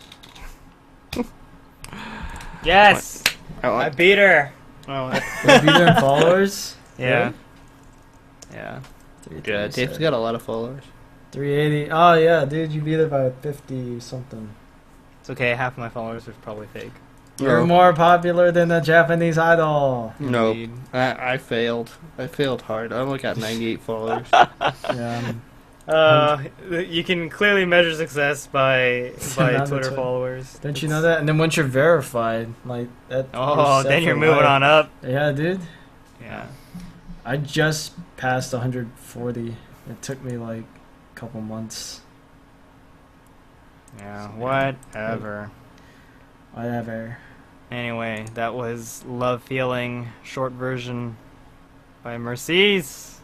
Yes! I I beat her! Oh, Would be there in followers? Yeah. Really? Yeah. yeah, Dave's got a lot of followers. 380. Oh, yeah, dude, you beat it by 50 something. It's okay, half of my followers are probably fake. You're more popular than a Japanese idol. Nope. Indeed. I failed. I failed hard. I only got 98 followers. Yeah. You can clearly measure success by Twitter followers. Don't you know that? And then once you're verified, like that. Oh, then you're moving on up. Yeah, dude. Yeah. I just passed 140. It took me like a couple months. Yeah, whatever. Whatever. Anyway, that was Love Feeling, short version by Mercedes.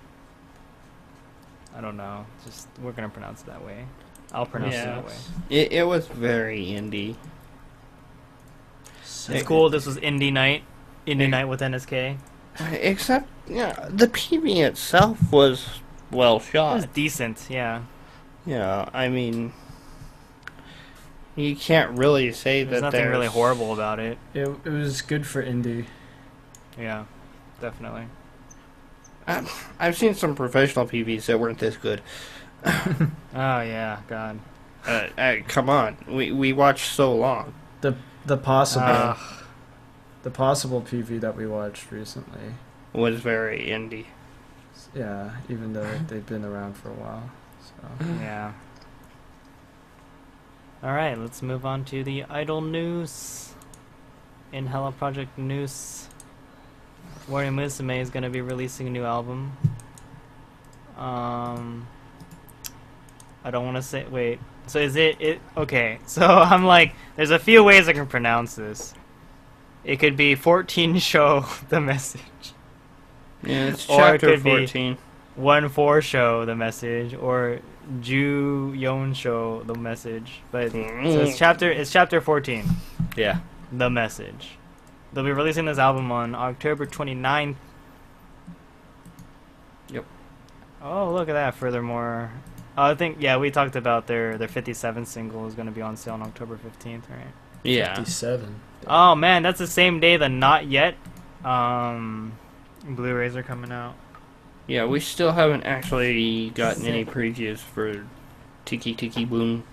I don't know. Just we're gonna pronounce it that way. I'll pronounce it that way. It was very indie. It's cool. This was Indie Night. Indie Night with NSK. Except, yeah, the PV itself was well It shot. was decent. Yeah. Yeah, I mean, you can't really say There's that nothing really horrible about it. It was good for indie. Yeah, definitely. I've seen some professional PVs that weren't this good. Oh yeah, God. Come on, we watched so long. The possible PV that we watched recently Was very indie. Yeah, even though they've been around for a while. So Yeah. Alright, let's move on to the Idol news. In Hella Project news, Wari Musume is going to be releasing a new album. I don't want to say... Wait. So is it... Okay, so I'm like... There's a few ways I can pronounce this. It could be 14 show the message. Yeah, it's Or it chapter could be 14. 1-4 show the message, or Ju-Yon show the message. But so it's chapter 14. Yeah. The message. They'll be releasing this album on October 29th. Yep. Oh, look at that. Furthermore, I think we talked about their 57th single is going to be on sale on October 15th, right? Yeah. 57. Oh man, that's the same day the Not Yet Blu-rays are coming out. Yeah, we still haven't actually gotten any previews for Tiki Tiki Boom.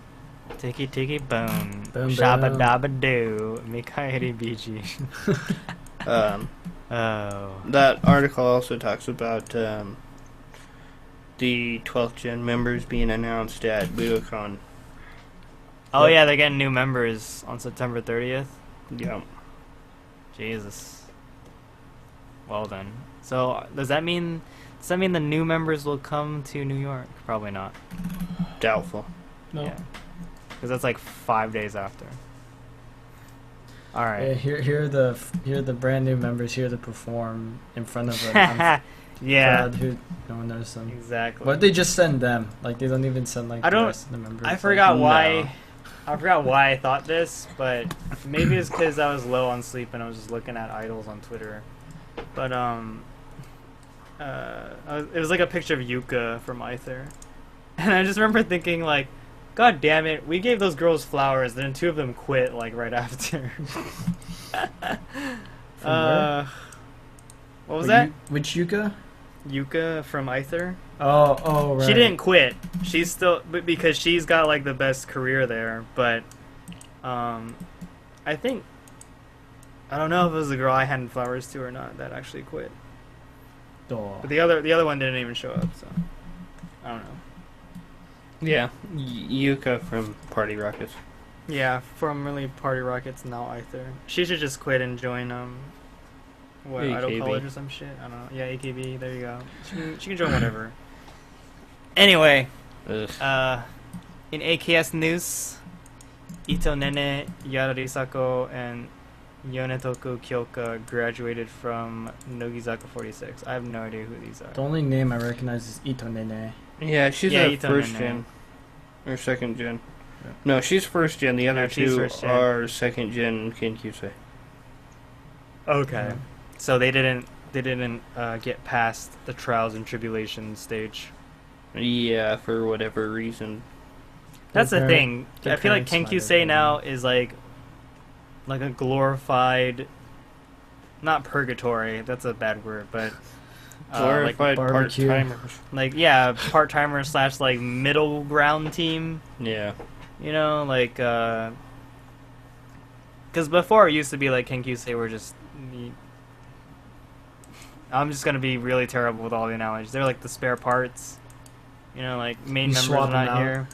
Tiki Tiki Boom. Boom, Shabba boom. Dabba Doo. Mikairi Biji. Oh. That article also talks about the 12th Gen members being announced at Budokan. Oh yeah, they're getting new members on September 30th. Yeah. Jesus. Well then. So does that mean the new members will come to New York? Probably not. Doubtful. No. Yeah. Because that's like 5 days after. All Yeah, right. here are the brand new members here to perform in front of a Yeah. crowd who no one knows them. Exactly. Why they just send them? Like they don't even send like I the don't- rest of the members. I like, forgot no. why. I forgot why I thought this, but maybe it's because I was low on sleep and I was just looking at idols on Twitter. But it was like a picture of Yuka from Aether, and I just remember thinking like, God damn it, we gave those girls flowers, then 2 of them quit like right after. where? What was that? Which Yuka? Yuka from Aether. Oh, right. She didn't quit. She's still because she's got like the best career there. But I think I don't know if it was the girl I handed flowers to or not that actually quit. Oh. But the other one didn't even show up. So I don't know. Yeah. Yuka from Party Rockets. Yeah, formerly Party Rockets, now Aether. She should just quit and join Idol AKB. College or some shit. I don't know. Yeah, AKB. There you go. She can join whatever. Anyway, Ugh. in AKS news, Ito Nene, Yara Risako, and Yonetoku Kyoka graduated from Nogizaka 46. I have no idea who these are. The only name I recognize is Ito Nene. Yeah, she's Yeah, a Ito first Nene. gen. Or second gen. Yeah. No, she's first gen. The other No, she's 2 first gen. are second gen Kinkyusei. Okay. Yeah. So they didn't get past the trials and tribulations stage. Yeah, for whatever reason. That's Their the parent- thing. their I feel like parents might have Kenkyusei been- now is like a glorified, not purgatory. That's a bad word, but Glorified barbecue. part-timers. part timer / like middle ground team. Yeah. You know, like because before it used to be like Kenkyusei were just. I'm just gonna be really terrible with all the analogies. They're like the spare parts. You know, like main You members swap are them not out. here.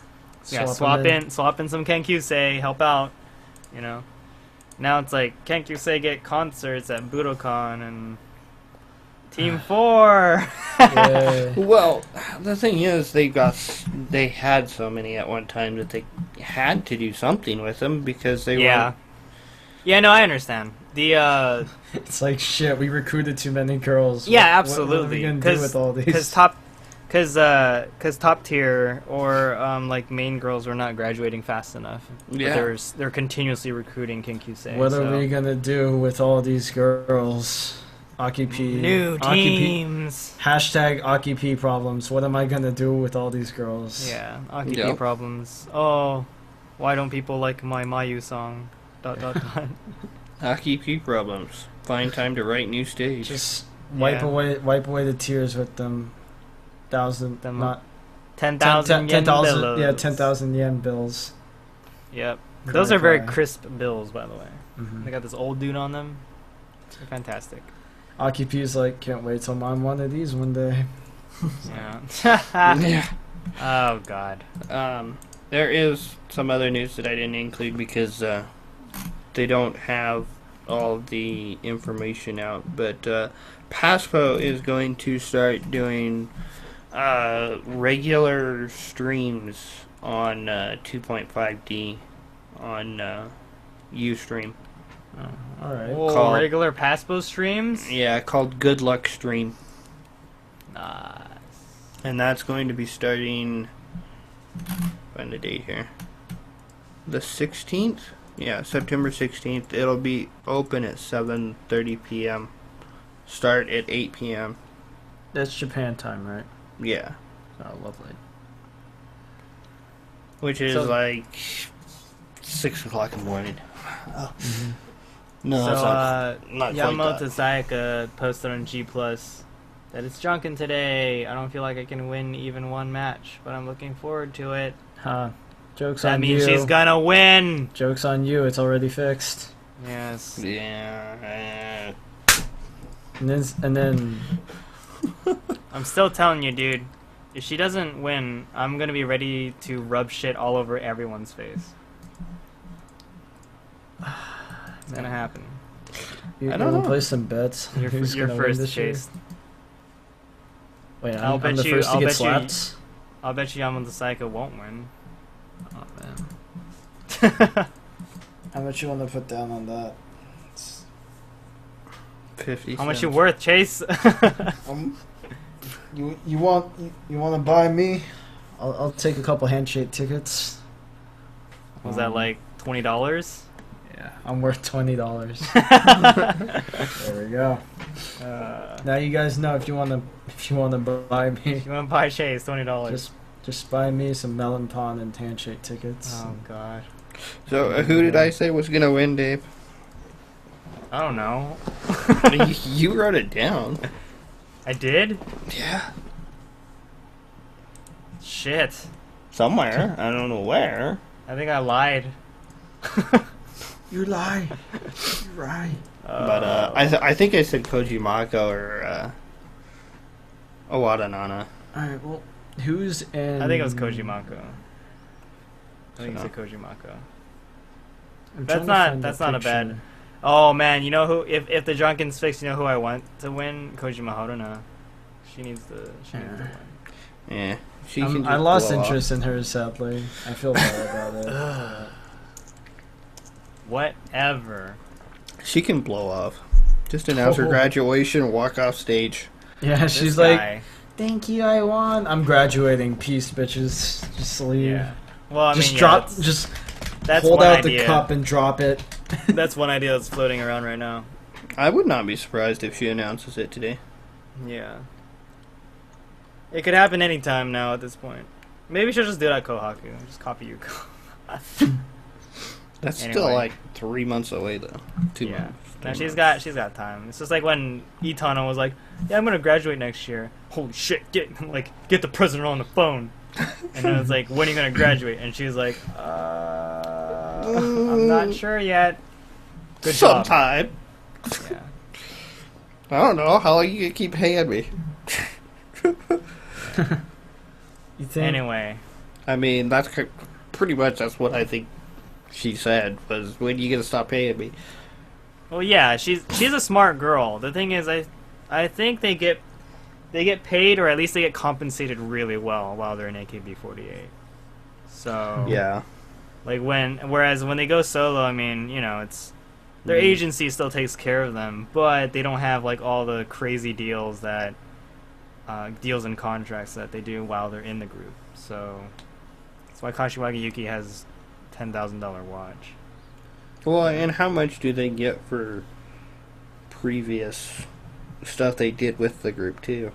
Yeah, Swap 'em swap in some Kenkyusei, help out. You know. Now it's like Kenkyusei get concerts at Budokan and Team 4. Yeah. Well, the thing is, they had so many at one time that they had to do something with them because they Yeah. were. Yeah, no, I understand. The It's like shit. We recruited too many girls. Yeah, What are absolutely. we gonna do with all these? Cause top tier or like main girls were not graduating fast enough. But Yeah. they're continuously recruiting Kinkyusei. What so. are we gonna do with all these girls? Aki-P. New Aki-P. teams. Hashtag Aki-P problems. What am I gonna do with all these girls? Yeah, Aki Yeah. problems. Oh, why don't people like my Mayu song? ... Hockey P problems. Find time to write new stage. Just wipe Yeah. away the tears with them. Them- Not 10,000 yen bills. Yeah, 10,000 yen bills. Yep. Cry, Those are very cry. crisp bills, by the way. Mm-hmm. They got this old dude on them. They're fantastic. Akipi's like, can't wait till I'm one of these one day. Yeah. Yeah. Oh, God. There is some other news that I didn't include because they don't have all the information out. But Paspo is going to start doing regular streams on 2.5D on Ustream. All right. Oh, Called- regular Paspo streams? Yeah, called Good Luck Stream. Nice. And that's going to be starting... Find the date here. The 16th? Yeah, September 16th. It'll be open at 7:30 p.m. Start at 8 p.m. That's Japan time, right? Yeah. Oh, lovely. Which is So- like 6 o'clock in the morning. Mm-hmm. No, So, it's not quite Yamamoto that. Sayaka posted on G Plus that it's drunken today. I don't feel like I can win even one match, but I'm looking forward to it. Huh. Joke's That on means you. she's gonna win. Joke's on you. It's already fixed. Yes. Yeah. And then I'm still telling you, dude. If she doesn't win, I'm gonna be ready to rub shit all over everyone's face. It's gonna happen. you I don't wanna know. play some bets. You're, Who's you're gonna win first, this year? Chase. Wait, I'll I'm bet the you- first to I'll get bet you- slapped. I'll bet you Yamamoto Sayaka won't win. Oh man. How much you want to put down on that? 50 How much cents. you worth, Chase? You want to buy me? I'll take a couple handshake tickets. Was that like $20? Yeah, I'm worth $20. There we go. Now you guys know if you want to buy me, You want to buy Chase $20? just buy me some melon pond and handshake tickets. Oh God. So, who did I say was gonna win, Dave? I don't know. You wrote it down. I did? Yeah. Shit. Somewhere. I don't know where. I think I lied. You lie. You're right. But I think I said Kojimako or Owada Nana. All right. Well, who's in? I think it was Kojimako. I think So- it's a Kojimako. I'm That's trying to not- find that's the not a bad- picture. Oh man, you know who? If the Drunken's fixed, you know who I want to win? Kojima Haruna. She needs to win. Yeah. She can I just lost blow off. interest in her, sadly. I feel bad about it. Whatever. She can blow off. Just announce her Oh. graduation, walk off stage. Yeah, This she's like, guy. "Thank you, I won. I'm graduating. Peace, bitches. Just leave. Yeah. Well, I just mean, drop. yeah, Just that's hold one out idea. the cup and drop it." That's one idea that's floating around right now. I would not be surprised if she announces it today. Yeah. It could happen anytime now at this point. Maybe she'll just do it at Kohaku. Just copy Yuko. That's Anyway. still like 3 months away though. 2 Yeah. months. No, 3 she's months. got time. It's just like when Itano was like, "Yeah, I'm gonna graduate next year." Holy shit! Get the president on the phone. And then it's like, "When are you gonna graduate?" And she was like, I'm not sure yet." Good job. Sometime. Yeah. I don't know how long you gonna keep paying me. You think? Anyway, I mean, pretty much that's what I think she said was, when you gonna stop paying me? well, yeah, she's a smart girl. The thing is, I think they get paid, or at least they get compensated really well while they're in AKB48. So Yeah. like whereas when they go solo, I mean, you know, it's their agency still takes care of them, but they don't have like all the crazy deals and contracts that they do while they're in the group. So that's why Kashiwagi Yuki has $10,000 watch. Well, and how much do they get for previous stuff they did with the group too?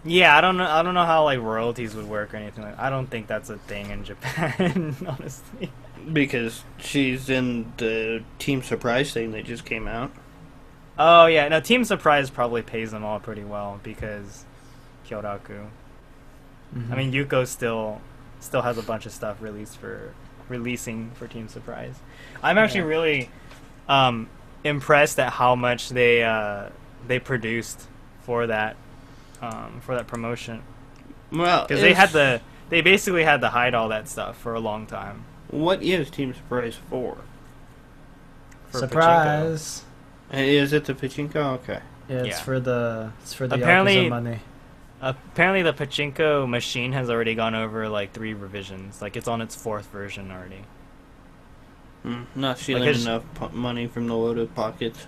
Yeah, I don't know how like royalties would work or anything like that. I don't think that's a thing in Japan, honestly. Because she's in the Team Surprise thing that just came out. Oh yeah, no, Team Surprise probably pays them all pretty well because Kyoraku. Mm-hmm. I mean, Yuko still has a bunch of stuff releasing for Team Surprise. I'm actually really impressed at how much they produced for that promotion. Well, because they basically had to hide all that stuff for a long time. What is Team Surprise for? Surprise! Is it the pachinko? Okay. Yeah, it's for the Apparently, Yakuza money. Apparently, the pachinko machine has already gone over like 3 revisions. Like it's on its 4th version already. Not stealing enough money from the loaded pockets.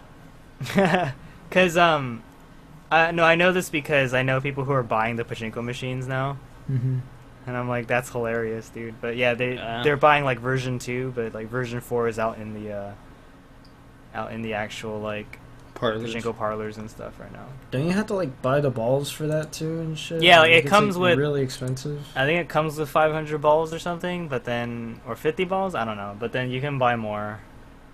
Because I know this because I know people who are buying the pachinko machines now. Mm-hmm. And I'm like, that's hilarious, dude. But yeah, they're buying like version 2, but like version 4 is out in the actual like pachinko parlors and stuff right now. Don't you have to like buy the balls for that too and shit? Yeah, like it comes with really expensive. I think it comes with 500 balls or something, but then or 50 balls, I don't know. But then you can buy more.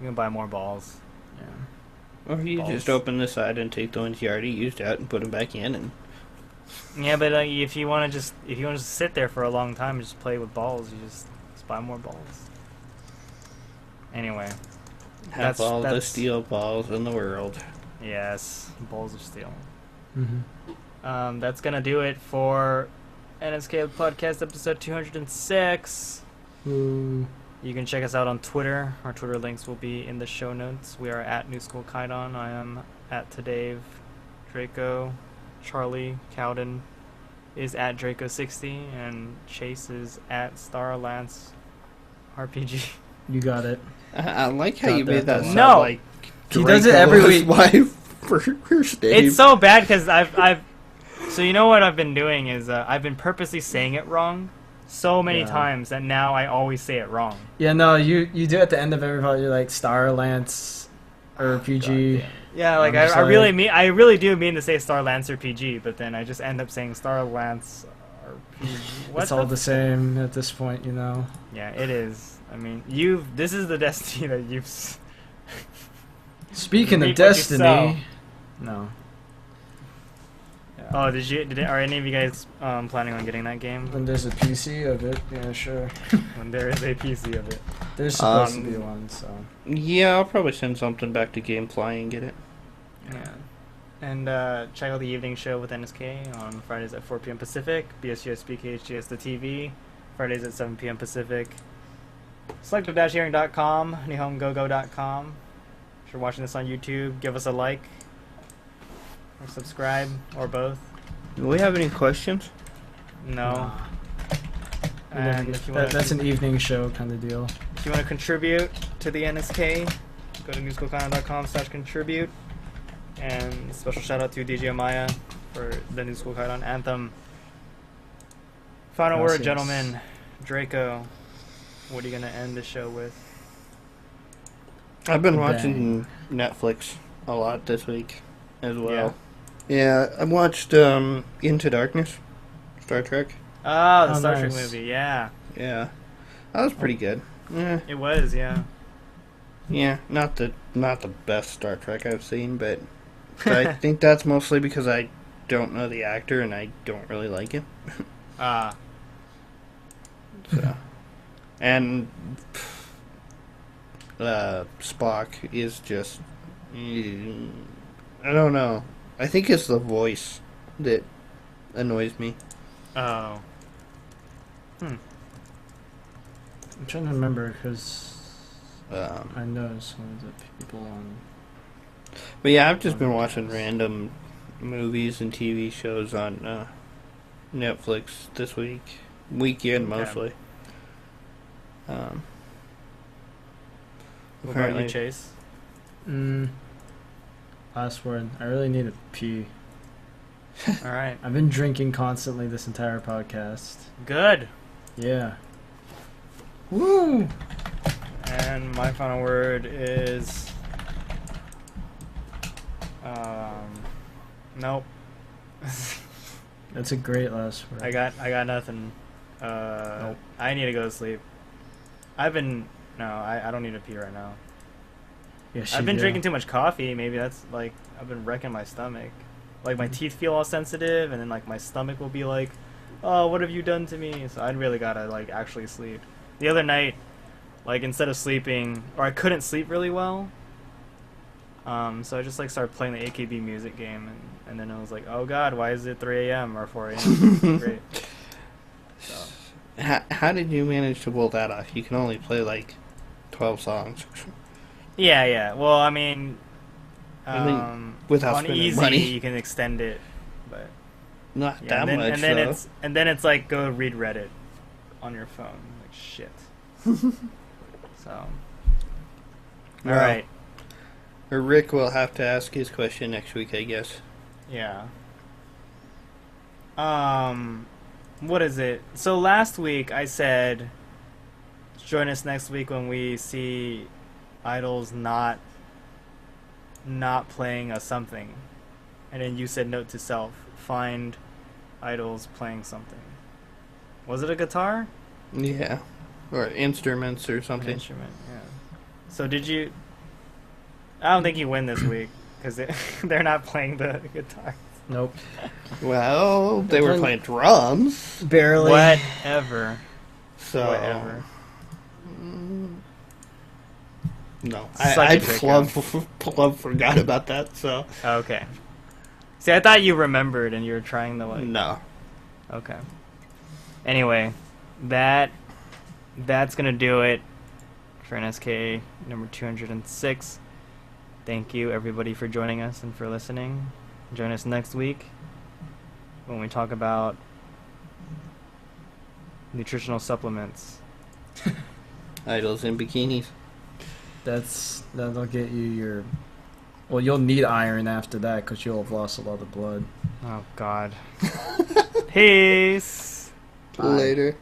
You can buy more balls. Yeah. Or you just open the side and take the ones you already used out and put them back in and. Yeah, but if you want to just sit there for a long time and just play with balls, you just buy more balls. Anyway, Have all the steel balls in the world. Yes, balls of steel. Mm-hmm. That's gonna do it for NSK Podcast episode 206. Ooh. You can check us out on Twitter. Our Twitter links will be in the show notes. We are at New School Kaidon. I am at Tadave. Draco, Charlie, Cowden is at Draco60, and Chase is at Starlance RPG. You got it. I like how you made that sound No. like He does it every week. Wife first name. It's so bad because I've so you know what I've been doing is I've been purposely saying it wrong so many times that now I always say it wrong. Yeah, no, you do at the end of every part. You're like Starlance RPG. Yeah, like I really do mean to say Starlance RPG, but then I just end up saying Starlance RPG. It's all the same at this point, you know. Yeah, it is. I mean, this is the destiny that you've. Speaking of destiny, no. Yeah. Oh, are any of you guys planning on getting that game? When there's a PC of it, yeah, sure. When there is a PC of it. There's supposed to be one, so. Yeah, I'll probably send something back to Gamefly and get it. Yeah. And check out the evening show with NSK on Fridays at 4 p.m. Pacific, BSUS BKHGS the TV, Fridays at 7 p.m. Pacific. Selective-hearing.com, nihongogo.com. If you're watching this on YouTube, give us a like or subscribe or both. Do we have any questions? No. Nah. And if you want that's an evening show kind of deal. If you want to contribute to the NSK, go to newschoolkaidon.com/contribute. And special shout out to DJ Maya for the New School Kaidon anthem. Final word, gentlemen. Draco, what are you gonna end the show with? I've been watching Netflix a lot this week as well. Yeah, I watched Into Darkness, Star Trek. Oh, the Star Trek nice. movie, yeah. Yeah, that was pretty good. It was, yeah. Yeah, not the best Star Trek I've seen, but I think that's mostly because I don't know the actor and I don't really like him. So. And Spock is just I don't know. I think it's the voice that annoys me. Oh. I'm trying to remember because I know some of the people on. But yeah, I've just been watching random movies and TV shows on Netflix this weekend mostly. What about you, Chase? Last word. I really need to pee. All right. I've been drinking constantly this entire podcast. Good. Yeah. Woo! And my final word is nope. That's a great last word. I got nothing. Nope. I need to go to sleep. I don't need to pee right now. Yes, I've been drinking too much coffee. Maybe that's like I've been wrecking my stomach. Like my teeth feel all sensitive, and then like my stomach will be like oh, what have you done to me? So I really gotta like actually sleep. The other night, like instead of sleeping, or I couldn't sleep really well. So I just like started playing the AKB music game, and then I was like, oh god, why is it 3 a.m. or 4 a.m.? Great. So. How did you manage to pull that off? You can only play like 12 songs. Yeah. Well, I mean without on spending easy, money, you can extend it, but not yeah, that much. And then it's like go read Reddit on your phone. Like shit. So. All right. Or Rick will have to ask his question next week, I guess. Yeah. What is it? So last week I said, join us next week when we see idols not playing a something, and then you said, note to self, find idols playing something. Was it a guitar? Yeah, or instruments or something. An instrument, yeah. So did you? I don't think you win this week because they're not playing the guitar. Nope. Well, they were playing drums. Barely. Whatever. So. Whatever. No, I plumb forgot about that. So. Okay. See, I thought you remembered and you were trying to like. No. Okay. Anyway, that's gonna do it for NSK number 206. Thank you everybody for joining us and for listening. Join us next week when we talk about nutritional supplements. Idols in bikinis. That'll get you your. Well, you'll need iron after that because you'll have lost a lot of blood. Oh God. Peace. Later.